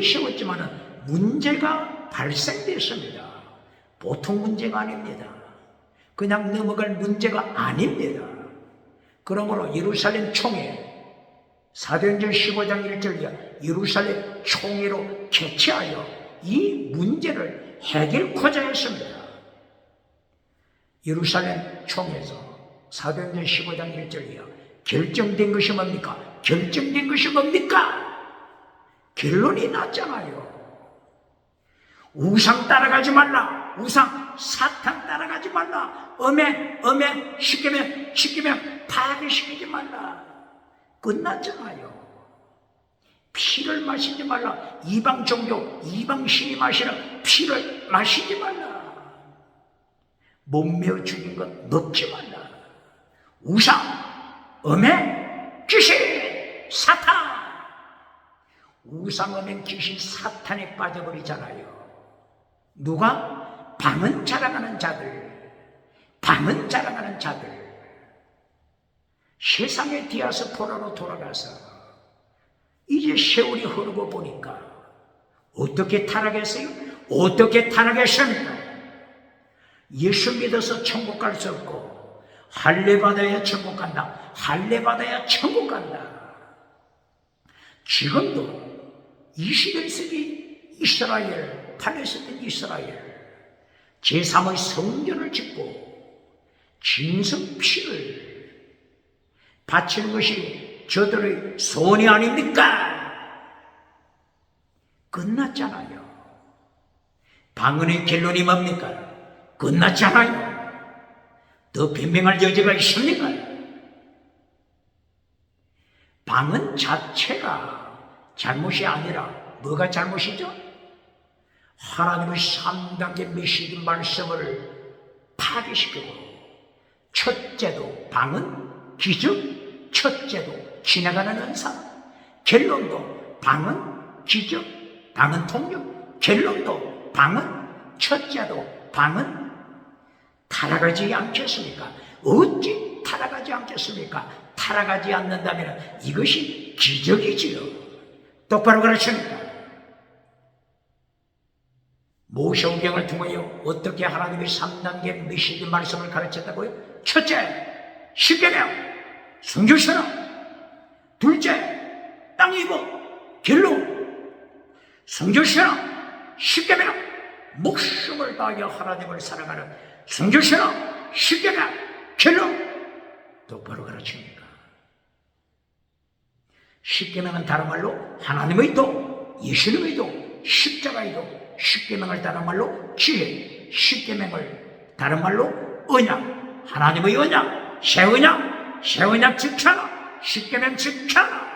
세웠지만 문제가 발생됐습니다. 보통 문제가 아닙니다. 그냥 넘어갈 문제가 아닙니다. 그러므로 예루살렘 총회 사도행전 15장 1절 이하 예루살렘 총회로 개최하여 이 문제를 해결코자 했습니다. 예루살렘 총회에서 사도행전 15장 1절 이하 결정된 것이 뭡니까? 결정된 것이 뭡니까? 결론이 났잖아요. 우상 따라가지 말라. 우상 사탄 따라가지 말라. 엄해 시키면 파괴시키지 말라. 끝났잖아요. 피를 마시지 말라. 이방 종교 이방 신이 마시는 피를 마시지 말라. 몸매어 죽인 것 먹지 말라. 우상 엄해 귀신 사탄 우상 엄해 귀신 사탄에 빠져버리잖아요. 누가? 방언 자랑하는 자들 세상의 디아스포라로 돌아가서 이제 세월이 흐르고 보니까 어떻게 타락했어요? 어떻게 타락했습니까? 예수 믿어서 천국 갈 수 없고 할례 받아야 천국 간다. 할례 받아야 천국 간다. 지금도 21세기 이스라엘, 팔레스타인 이스라엘 제3의 성전을 짓고 짐승 피를 바치는 것이 저들의 소원이 아닙니까? 끝났잖아요. 방언의 결론이 뭡니까? 끝났잖아요. 더 변명할 여지가 있습니까? 방언 자체가 잘못이 아니라 뭐가 잘못이죠? 하나님의 3단계 메시지 말씀을 파괴시키고 첫째도 방언, 기적, 첫째도 지나가는 은사, 결론도 방언, 기적, 방언 통역, 결론도 방언, 첫째도 방언. 타락하지 않겠습니까? 어찌 타락하지 않겠습니까? 타락하지 않는다면 이것이 기적이지요. 똑바로 가르칩니다. 모세오경을 통하여 어떻게 하나님의 3단계 메시지 말씀을 가르쳤다고요? 첫째, 십계명, 성결신앙. 둘째, 땅 이고 결론. 성결신앙, 십계명, 목숨을 다하여 하나님을 사랑하는 성결신앙, 십계명, 결론. 똑바로 가르칩니까? 십계명은 다른 말로 하나님의 도, 예수님의 도, 십자가의 도, 십계명을 다른 말로 지혜, 십계명을 다른 말로 언약, 하나님의 언약, 새 언약 지켜라, 십계명 지켜라.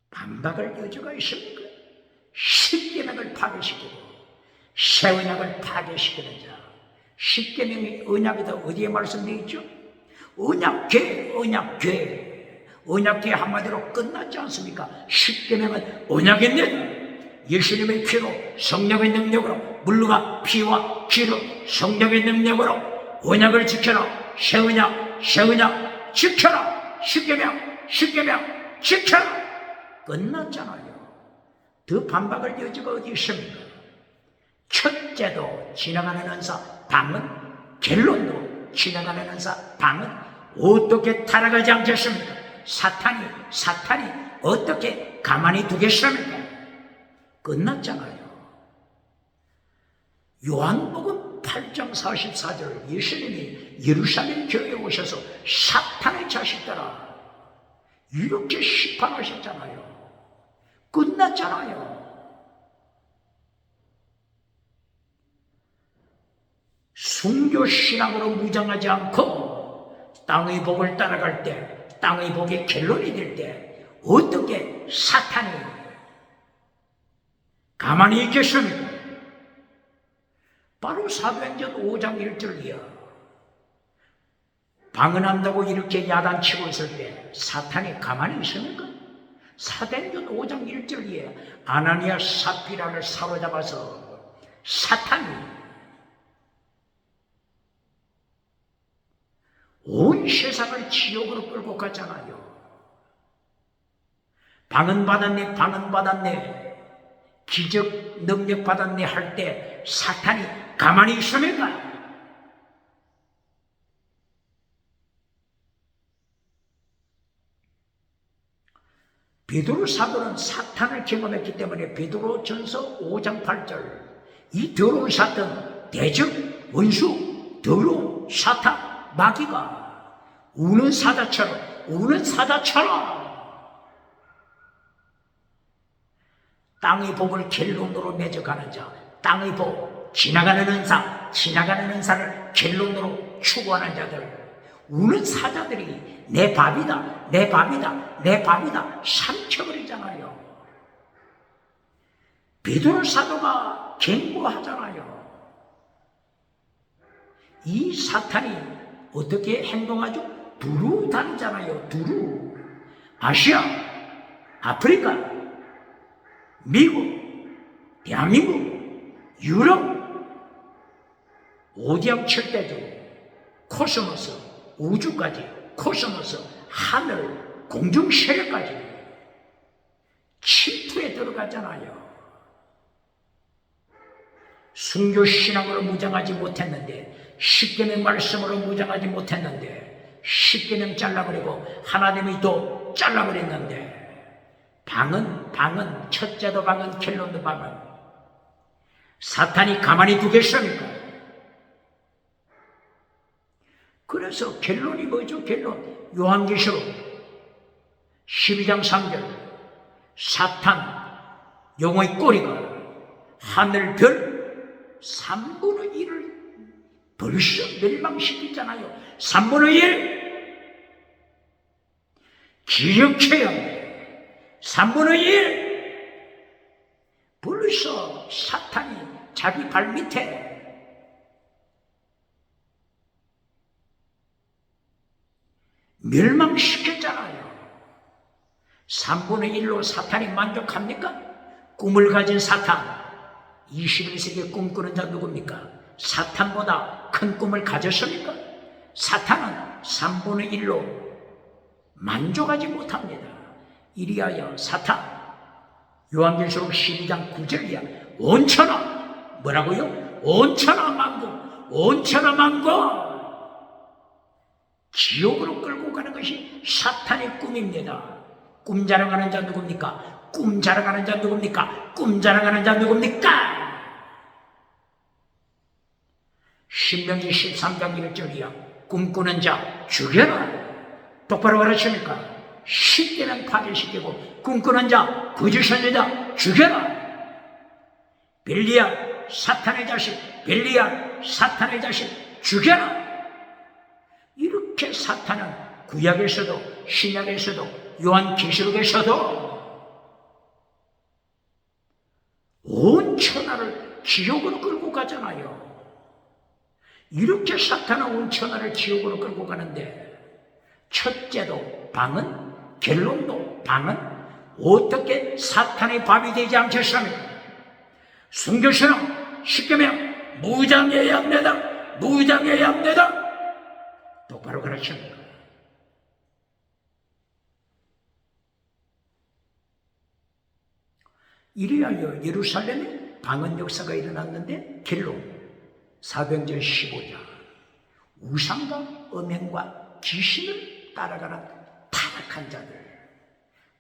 반박할 여지가 있습니까? 십계명을 파괴시키고 새 언약을 파괴시키는 자, 십계명의 언약이다 어디에 말씀되어 있죠? 언약궤, 언약궤 한마디로 끝났지 않습니까? 십계명은 언약입니다. 예수님의 피로 성령의 능력으로 물과 피와 기름 성령의 능력으로 언약을 지켜라. 새 언약 지켜라. 십계명 지켜라. 끝났잖아요. 더 반박할 여지가 어디 있습니까? 첫째도 지나가는 은사 방언, 결론도 지나가는 은사 방언, 어떻게 타락하지 않겠습니까? 사탄이 어떻게 가만히 두겠습니까? 끝났잖아요. 요한복음 8장 44절 예수님이 예루살렘 교회에 오셔서 사탄의 자식들아 이렇게 심판하셨잖아요. 끝났잖아요. 순교신앙으로 무장하지 않고 땅의 복을 따라갈 때, 땅의 복의 결론이 될 때 어떻게 사탄이 가만히 있겠습니까? 바로 사도행전 5장 1절이야. 방언한다고 이렇게 야단치고 있을 때 사탄이 가만히 있습니까? 사도행전 5장 1절이에 아나니아 사피라를 사로잡아서 사탄이 온 세상을 지옥으로 끌고 갔잖아요. 방언 받았네, 기적 능력 받았네 할 때 사탄이 가만히 있습니까? 베드로 사도는 사탄을 경험했기 때문에 베드로전서 5장 8절 이 더러운 사탄, 대적, 원수, 더러운 사탄, 마귀가 우는 사자처럼 땅의 복을 결론으로 맺어가는 자, 땅의 복, 지나가는 은사를 결론으로 추구하는 자들, 우는 사자들이 내 밥이다 삼켜버리잖아요. 베드로 사도가 경고하잖아요. 이 사탄이 어떻게 행동하죠? 두루 다니잖아요. 두루. 아시아, 아프리카, 미국, 대한민국, 유럽, 오디양 칠대주, 코스모스, 우주까지, 코스모스, 하늘, 공중 세력까지 침투에 들어가잖아요. 순교신앙으로 무장하지 못했는데, 십계명 말씀으로 무장하지 못했는데, 십계명 잘라버리고 하나님이 또 잘라버렸는데, 방은 첫째도 방은 결론도 방은 사탄이 가만히 두겠습니까? 그래서 결론이 뭐죠? 결론 요한계시록 12장 3절 사탄 영의 꼬리가 하늘 별 3분의 1을 벌써 멸망시키잖아요. 3분의 1 기억해야 합니다. 3분의 1 벌써 사탄이 자기 발 밑에 멸망시켰잖아요. 3분의 1로 사탄이 만족합니까? 꿈을 가진 사탄 21세기에 꿈꾸는 자 누굽니까? 사탄보다 큰 꿈을 가졌습니까? 사탄은 3분의 1로 만족하지 못합니다. 이리하여 사탄 요한계시록 12장 9절이야. 온천하 뭐라고요? 온천하 만국 지옥으로 끌고 가는 것이 사탄의 꿈입니다. 꿈 자랑하는 자 누굽니까? 꿈 자랑하는 자 누굽니까? 신명기 13장 1절이야. 꿈꾸는 자 죽여라. 똑바로 가르칩니까? 십계명 파괴시키고 꿈꾸는 자 거짓 선지자 죽여라. 빌리야 사탄의 자식 죽여라. 이렇게 사탄은 구약에서도 신약에서도 요한계시록에서도 온 천하를 지옥으로 끌고 가잖아요. 이렇게 사탄은 온 천하를 지옥으로 끌고 가는데 첫째도 방은 결론도 방은 어떻게 사탄의 밥이 되지 않겠습니까? 순교신앙 십계명 무장해야 합니다. 똑바로 가르칩니다. 이리하여 예루살렘에 방언 역사가 일어났는데 결론 사도행전 15장 우상과 음행과 귀신을 따라가는 타락한 자들.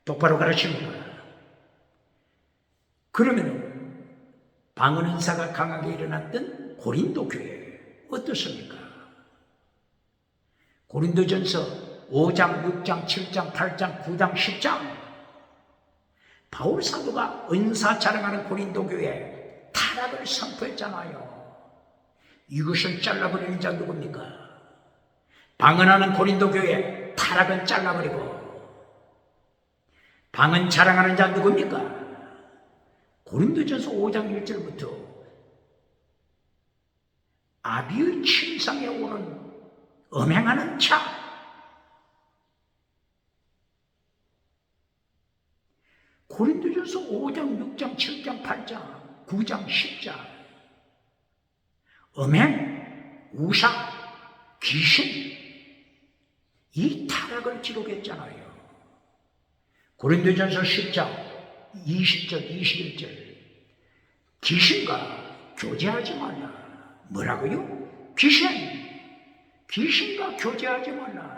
똑바로 가르치는 거야. 그러면 방언 은사가 강하게 일어났던 고린도 교회 어떻습니까? 고린도전서 5장, 6장, 7장, 8장, 9장, 10장 바울 사도가 은사 자랑하는 고린도 교회에 타락을 선포했잖아요. 이것을 잘라버리는 자 누굽니까? 방언하는 고린도 교회 타락은 잘라버리고 방언 자랑하는 자 누굽니까? 고린도전서 5장 1절부터 아비의 침상에 오는 음행하는 자, 고린도전서 5장, 6장, 7장, 8장, 9장, 10장 음행, 우상, 귀신 이 타락을 기록했잖아요. 고린도전서 10장 20절, 21절 귀신과 교제하지 말라. 뭐라고요? 귀신과 교제하지 말라.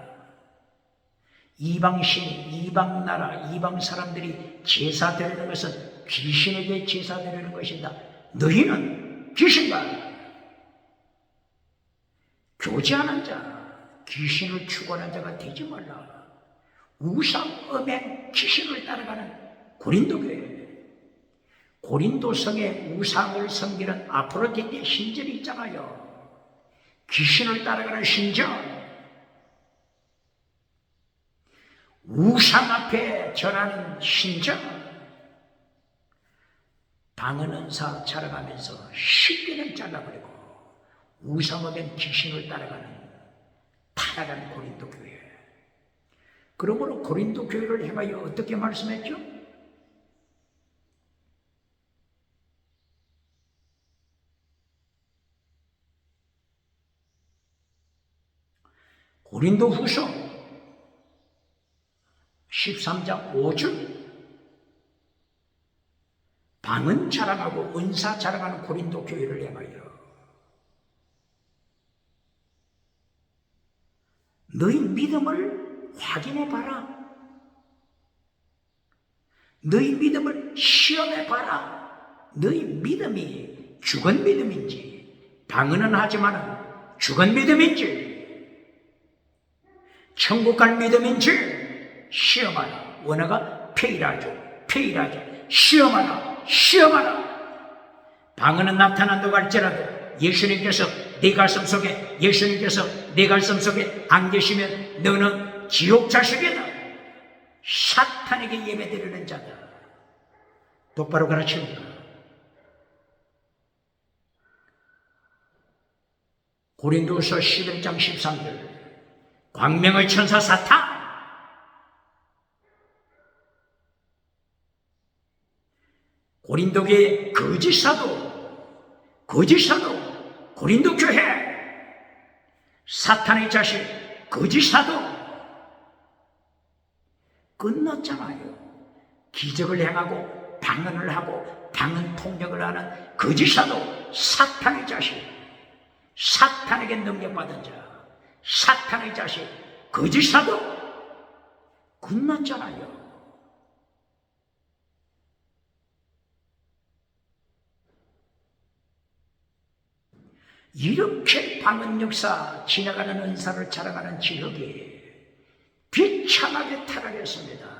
이방신, 이방나라, 이방 사람들이 제사 드리는 것은 귀신에게 제사 드리는 것이다. 너희는 귀신과 교제하는 자, 귀신을 추구하는 자가 되지 말라. 우상, 음행, 귀신을 따라가는 고린도 교회. 고린도 성에 우상을 섬기는 아프로디테 신전이 있잖아요. 귀신을 따라가는 신전. 우상 앞에 절하는 신전. 방언 은사 자랑하면서 쉽게는 잘라버리고 우상하면 귀신을 따라가는 타락한 고린도 교회. 그러므로 고린도 교회를 향하여 어떻게 말씀했죠? 고린도 후서 13장 5절 방언 자랑하고 은사 자랑하는 고린도 교회를 향하여 너희 믿음을 확인해봐라. 너희 믿음을 시험해봐라. 너희 믿음이 죽은 믿음인지 방언은 하지만 죽은 믿음인지 천국 갈 믿음인지 시험하라. 원어가 페이라죠. 시험하라. 방언은 나타난다고 할지라도 예수님께서 네 가슴 속에 안 계시면 너는 지옥 자식이다. 사탄에게 예배드리는 자다. 똑바로 가르칩니다. 고린도후서 11장 13절 광명의 천사 사탄, 고린도교의 거짓 사도 고린도 교회, 사탄의 자식 거짓 사도 끝났잖아요. 기적을 행하고 방언을 하고 방언 통역을 하는 거짓 사도, 사탄의 자식, 사탄에게 능력받은 자, 사탄의 자식 거짓 사도 끝났잖아요. 이렇게 방언 역사 지나가는 은사를 자랑하는 지역이 비참하게 타락했습니다.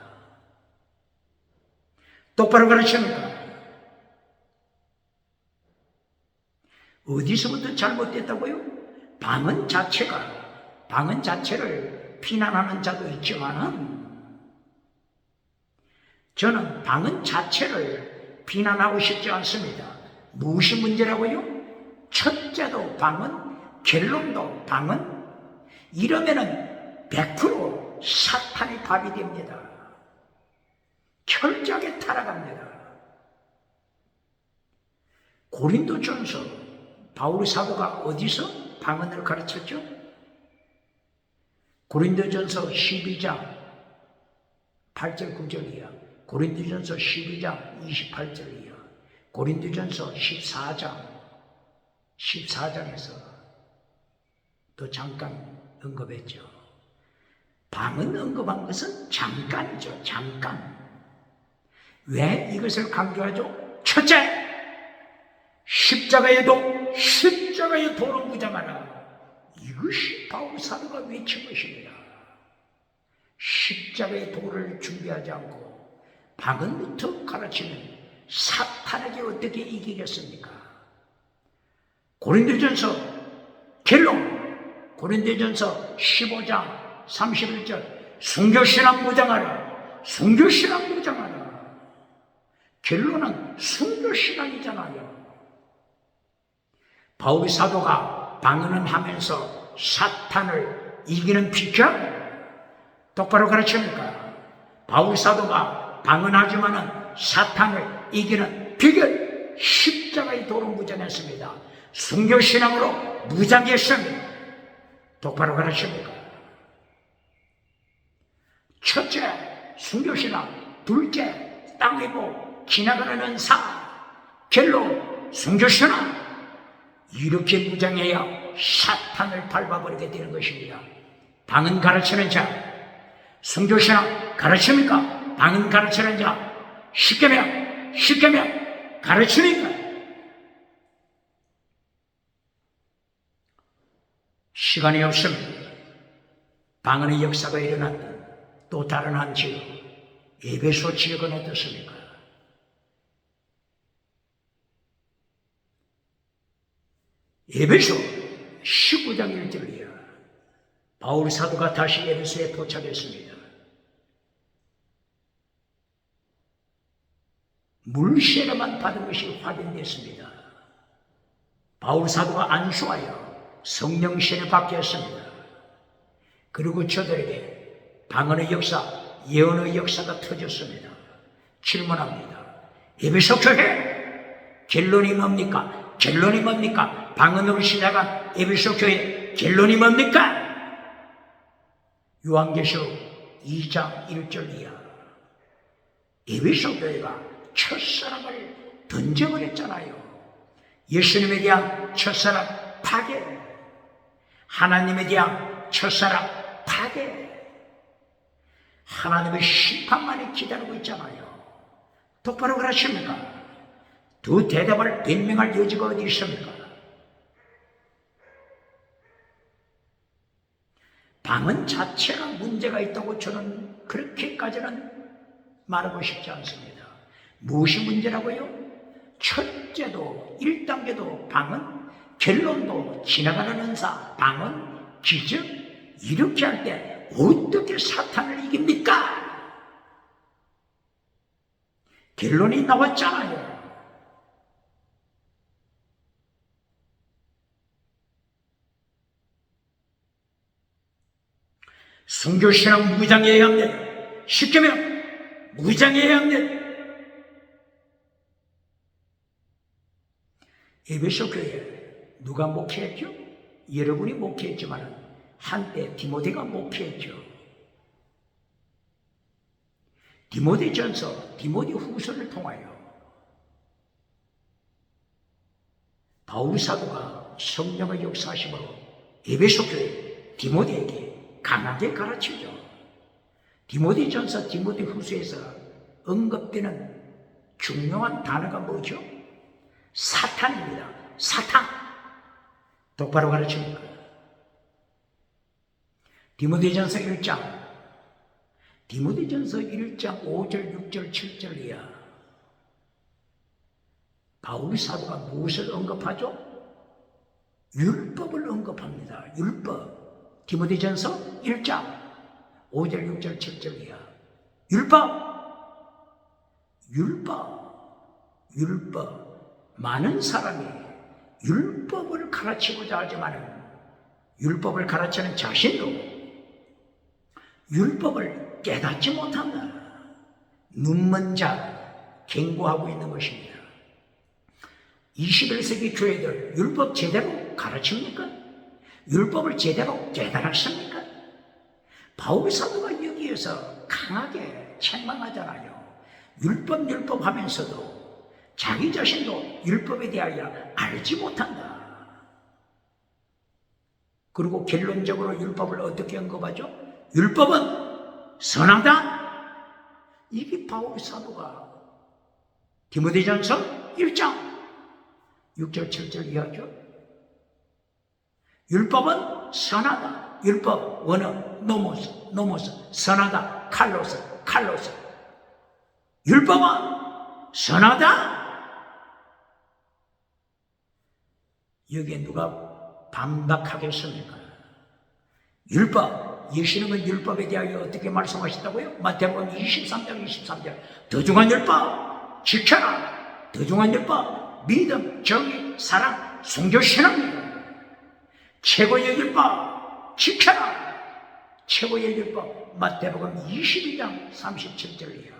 똑바로 가르칩니다. 어디서부터 잘못됐다고요? 방언 자체를 비난하는 자도 있지만은 저는 방언 자체를 비난하고 싶지 않습니다. 무엇이 문제라고요? 첫째도 방언, 결론도 방언. 이러면은 100% 사탄이 밥이 됩니다. 철저하게 타락합니다. 고린도전서 바울 사도가 어디서 방언을 가르쳤죠? 고린도전서 12장 8절 9절이야. 고린도전서 12장 28절이야. 고린도전서 14장에서 또 잠깐 언급했죠. 방언 언급한 것은 잠깐이죠. 잠깐. 왜 이것을 강조하죠? 첫째, 십자가의 도로 무장하라. 이것이 바울 사도가 외친 것입니다. 십자가의 도를 준비하지 않고 방언부터 가르치면 사탄에게 어떻게 이기겠습니까? 고린도전서 15장 31절 순교신앙 무장하라. 순교신앙 무장하라. 결론은 순교신앙이잖아요. 바울 사도가 방언을 하면서 사탄을 이기는 비결 똑바로 가르칩니까? 바울 사도가 방언하지만은 사탄을 이기는 비결 십자가의 도로 무장했습니다. 순교신앙으로 무장했습니다. 똑바로 가르칩니까? 첫째, 순교신앙. 둘째, 땅 위보 지나가는 은사. 결론, 순교신앙. 이렇게 무장해야 사탄을 밟아버리게 되는 것입니다. 방언 가르치는 자, 순교신앙 가르칩니까? 방언 가르치는 자, 십계명 가르치니까. 시간이 없으면 방언의 역사가 일어났던 또 다른 한 지역, 에베소 지역은 어떻습니까? 에베소 19장 1절이야. 바울 사도가 다시 에베소에 도착했습니다. 물세례만 받은 것이 확인됐습니다. 바울 사도가 안수하여 성령 세례 받게 했습니다. 그리고 저들에게 방언의 역사, 예언의 역사가 터졌습니다. 질문합니다. 에베소 교회 결론이 뭡니까? 방언으로 시작한 에베소 교회 결론이 뭡니까? 요한계시록 2장 1절 이하. 에베소 교회가 첫사랑을 던져버렸잖아요. 예수님에 대한 첫사랑 파괴, 하나님에 대한 첫사랑 파괴, 하나님의 심판만이 기다리고 있잖아요. 똑바로 그러십니까? 두 대답을 변명할 여지가 어디 있습니까? 방언 자체가 문제가 있다고 저는 그렇게까지는 말하고 싶지 않습니다. 무엇이 문제라고요? 첫째도 1단계도 방언, 결론도 지나가는 은사, 방언, 기적, 이렇게 할 때 어떻게 사탄을 이깁니까? 결론이 나왔잖아요. 순교신앙 무장해야 합니다. 십계명 무장해야 합니다. 에베소 교회에 누가 목회했죠? 여러분이 목회했지만 한때 디모데가 목회했죠. 디모데전서, 디모데 후서를 통하여 바울 사도가 성령의 역사심으로 에베소 교회 디모데에게 강하게 가르치죠. 디모데전서, 디모데 후서에서 언급되는 중요한 단어가 뭐죠? 사탄입니다. 사탄. 똑바로 가르칩니까? 디모데전서 1장 5절, 6절, 7절 이하. 바울 사도가 무엇을 언급하죠? 율법을 언급합니다. 율법. 디모데전서 1장 5절, 6절, 7절 이하. 율법. 많은 사람이 율법을 가르치고자 하지만 율법을 가르치는 자신도 율법을 깨닫지 못한다. 눈먼 자 경고하고 있는 것입니다. 21세기 교회들 율법 제대로 가르칩니까? 율법을 제대로 깨달았습니까? 바울 사도가 여기에서 강하게 책망하잖아요. 율법 하면서도 자기 자신도 율법에 대하여 알지 못한다. 그리고 결론적으로 율법을 어떻게 언급하죠? 율법은 선하다. 이게 바울 사도가 디모데전서 1장 6절 7절 이하죠. 율법은 선하다. 율법 원어 노모스 선하다. 칼로스 율법은 선하다. 여기에 누가 반박하겠습니까? 율법, 예수님은 율법에 대하여 어떻게 말씀하셨다고요? 마태복음 23장 23절 더 중한 율법 지켜라. 더 중한 율법 믿음, 정의, 사랑, 순교, 신앙입니다. 최고의 율법 지켜라. 최고의 율법 마태복음 22장 37절이야.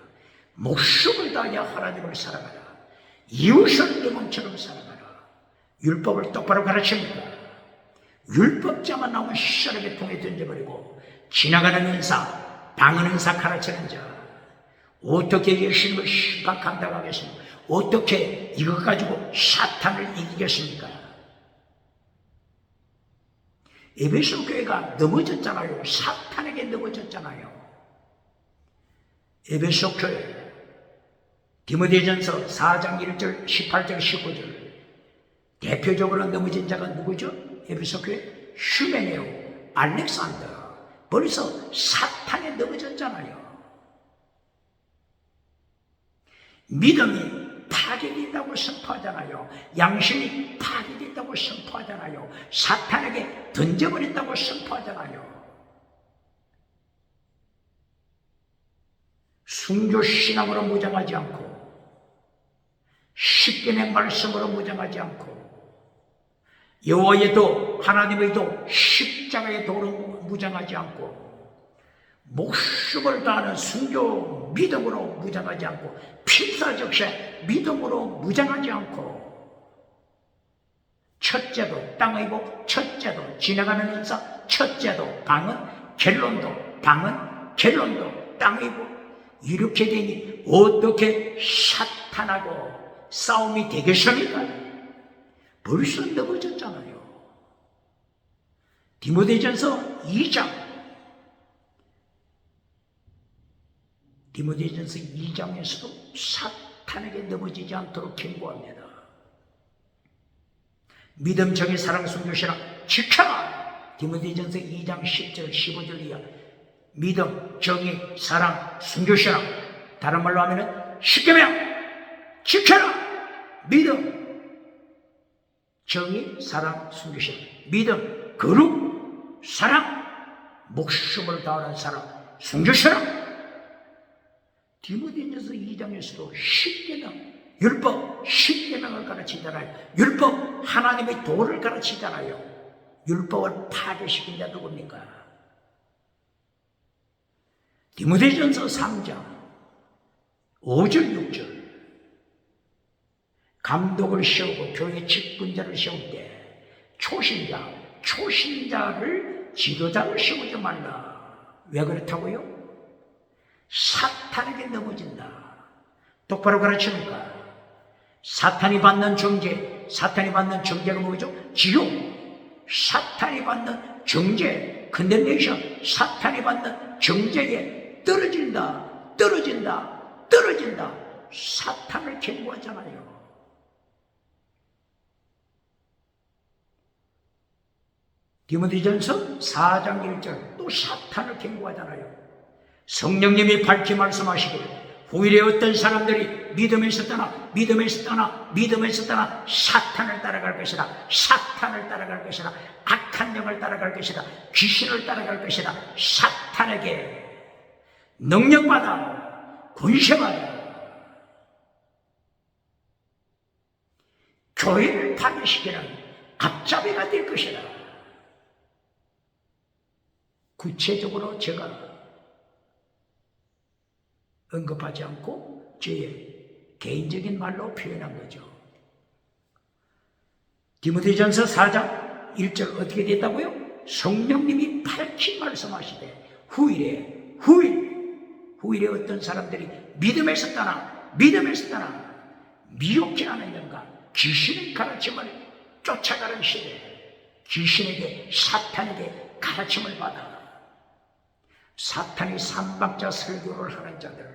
목숨을 다하여 하나님을 사랑하라. 이웃을 내 몸처럼 사랑하라. 율법을 똑바로 가르칩니다. 율법자만 나오면 시원하게 통에 던져버리고 지나가는 은사, 방언 은사 가르치는 자 어떻게 예수님을 심각한다고 하겠습니까? 어떻게 이것 가지고 사탄을 이기겠습니까? 에베소 교회가 넘어졌잖아요. 사탄에게 넘어졌잖아요. 에베소 교회 디모데전서 4장 1절 18절 19절 대표적으로 넘어진 자가 누구죠? 에베소 교회 휴메네오, 알렉산더 벌써 사탄에 넘어졌잖아요. 믿음이 파괴된다고 선포하잖아요. 양심이 파괴된다고 선포하잖아요. 사탄에게 던져버린다고 선포하잖아요. 순교신앙으로 무장하지 않고 십계명 말씀으로 무장하지 않고 여호와의 도 하나님의 도 십자가의 도로 무장하지 않고 목숨을 다하는 순교 믿음으로 무장하지 않고 필사적세 믿음으로 무장하지 않고 첫째도 땅의 복 첫째도 지나가는 은사 첫째도 방언 갤론도 방언 갤론도 땅의 복 이렇게 되니 어떻게 사탄하고 싸움이 되겠습니까? 벌써 넘어졌잖아요. 디모데전서 2장에서도 사탄에게 넘어지지 않도록 경고합니다. 믿음, 정의, 사랑, 순교, 신앙 지켜라. 디모데전서 2장 10절 15절 이하 믿음, 정의, 사랑, 순교, 신앙 다른 말로 하면은 십계명 지켜라. 믿음, 정의, 사랑, 순교, 신앙 믿음, 거룩, 사랑, 목숨을 다하는 사랑, 순교, 신앙 디모데전서 2장에서도 십계명, 율법, 십계명을 가르치잖아요. 율법, 하나님의 도를 가르치잖아요. 율법을 파괴시킨 자 누굽니까? 디모데전서 3장 5절 6절 감독을 세우고 교회 직분자를 세울 때 초신자를 지도자를 세우지 말라. 왜 그렇다고요? 사탄에게 넘어진다. 똑바로 가르칩니까? 사탄이 받는 정죄가 뭐죠? 지옥. 사탄이 받는 정죄, 컨덴네이션, 사탄이 받는 정죄에 떨어진다. 사탄을 경고하잖아요. 디모데전서 4장 1절 또 사탄을 경고하잖아요. 성령님이 밝히 말씀하시기를 후일에 어떤 사람들이 믿음에서 떠나 사탄을 따라갈 것이다. 악한 영을 따라갈 것이다. 귀신을 따라갈 것이다. 사탄에게 능력받아 권세받아 교회를 파괴시키는 앞잡이가 될 것이다. 구체적으로 제가 언급하지 않고 저의 개인적인 말로 표현한 거죠. 디모데전서 4장 1절 어떻게 됐다고요? 성령님이 밝히 말씀하시되 후일에 어떤 사람들이 믿음에서 떠나 미혹해 하는 영과 귀신의 가르침을 쫓아가는 시대, 귀신에게 사탄에게 가르침을 받아 사탄이 삼박자 설교를 하는 자들,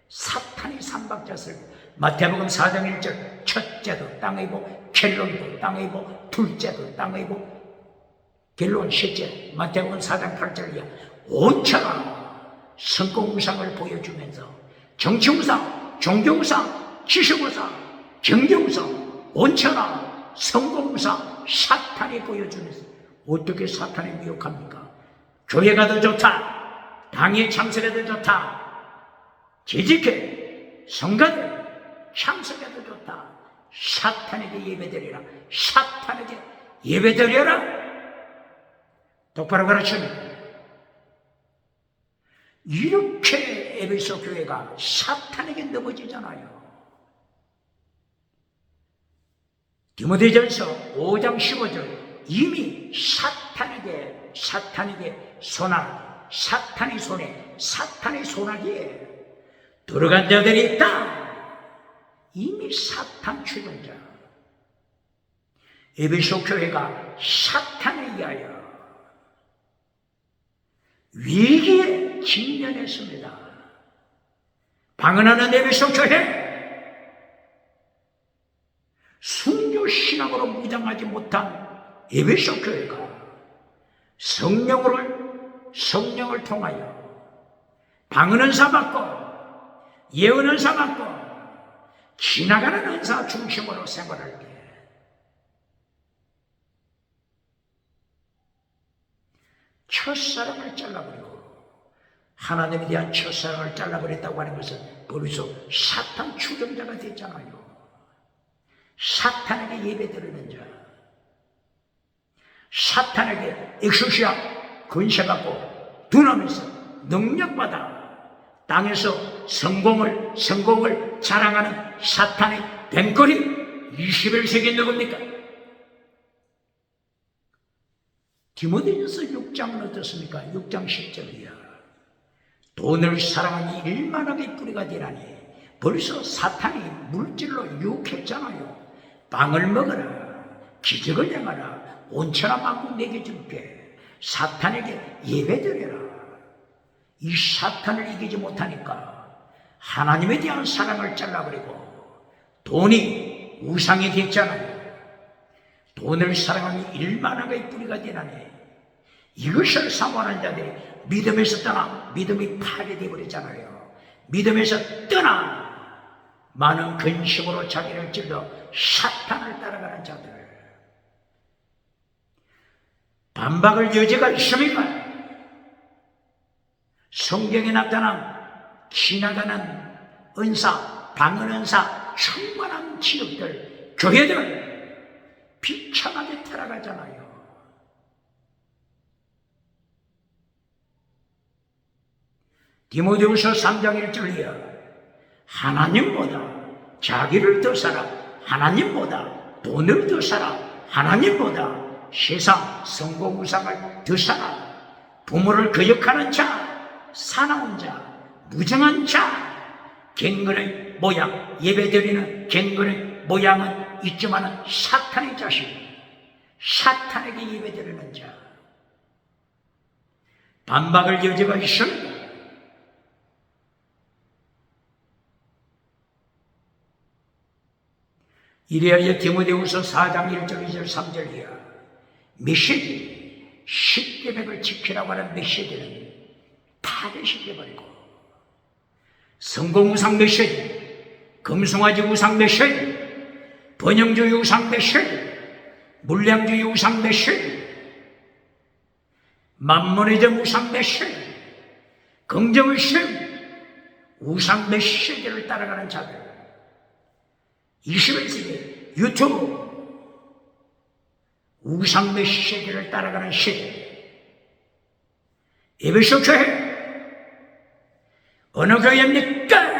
사탄이 삼박자 설교. 마태복음 4장 1절 첫째도 땅의 복, 켈론도 땅의 복, 둘째도 땅의 복, 켈론 셋째. 마태복음 4장 8절 이하 온천하 성공우상을 보여주면서 정치우상, 종교우상, 지식우상, 경제우상, 온천하 성공우상 사탄이 보여주면서 어떻게 사탄이 미혹합니까? 교회가 더 좋다, 당이 창설해도 좋다, 재직해, 성가대 창석해도 좋다, 사탄에게 예배드리라, 사탄에게 예배드려라. 똑바로 가르치는 이렇게 에베소 교회가 사탄에게 넘어지잖아요. 디모데전서 5장 15절 이미 사탄에게 손아귀, 사탄의 손에, 사탄의 손아귀에 들어간 자들이 있다. 이미 사탄 추종자. 에베소 교회가 사탄에 의하여 위기에 직면했습니다. 방언하는 에베소 교회, 순교 신앙으로 무장하지 못한 에베소 교회가 성령을 통하여 방언 은사 받고 예언 은사 받고 지나가는 은사 중심으로 생활할 때 첫사랑을 잘라버리고, 하나님에 대한 첫사랑을 잘라버렸다고 하는 것은 벌써 사탄 추종자가 됐잖아요. 사탄에게 예배드리는 자, 사탄에게 엑소시아 권세받고 두나면서 능력받아 땅에서 성공을 자랑하는 사탄의 뱀거리 21세기 누굽니까? 디모데전서 6장은 어떻습니까? 6장 10절이야. 돈을 사랑하니 일만하게 뿌리가 되라니. 벌써 사탄이 물질로 유혹했잖아요. 빵을 먹어라, 기적을 행하라, 온천하 만국 내게 줄게, 사탄에게 예배드려라. 이 사탄을 이기지 못하니까 하나님에 대한 사랑을 잘라버리고 돈이 우상이 됐잖아요. 돈을 사랑하니 일만하게 뿌리가 되나니. 이것을 사모하는 자들이 믿음에서 떠나 믿음이 파괴되어 버리잖아요. 믿음에서 떠나 많은 근심으로 자기를 찔러 사탄을 따라가는 자들. 반박할 여지가 있습니까? 성경에 나타난 지나가는 은사, 방언 은사, 충만한 지역들, 교회들 비참하게 타락하잖아요. 디모데후서 3장 1절이야. 하나님보다 자기를 더 사랑, 하나님보다 돈을 더 사랑, 하나님보다 세상 성공우상을 더 사랑, 부모를 거역하는 자, 사나운 자, 무정한 자, 갱근의 모양, 예배드리는 갱근의 모양은 있지만 사탄의 자식, 사탄에게 예배드리는 자. 반박할 여지가 있습니다. 이래야 디모데후서 4장 1절 2절 3절이야. 메시지, 십계명을 지키라고 하는 메시지는 파괴시켜버리고, 성공우상 메시지, 금송아지 우상 메시지, 번영주의 우상 메시지, 물량주의 우상 메시지, 만몬의점 우상 메시지, 긍정의심 우상 메시지를 따라가는 자들, 21세기 유튜브 우상 메시지를 따라가는 시대. 에베소 교회 어느 교회입니까?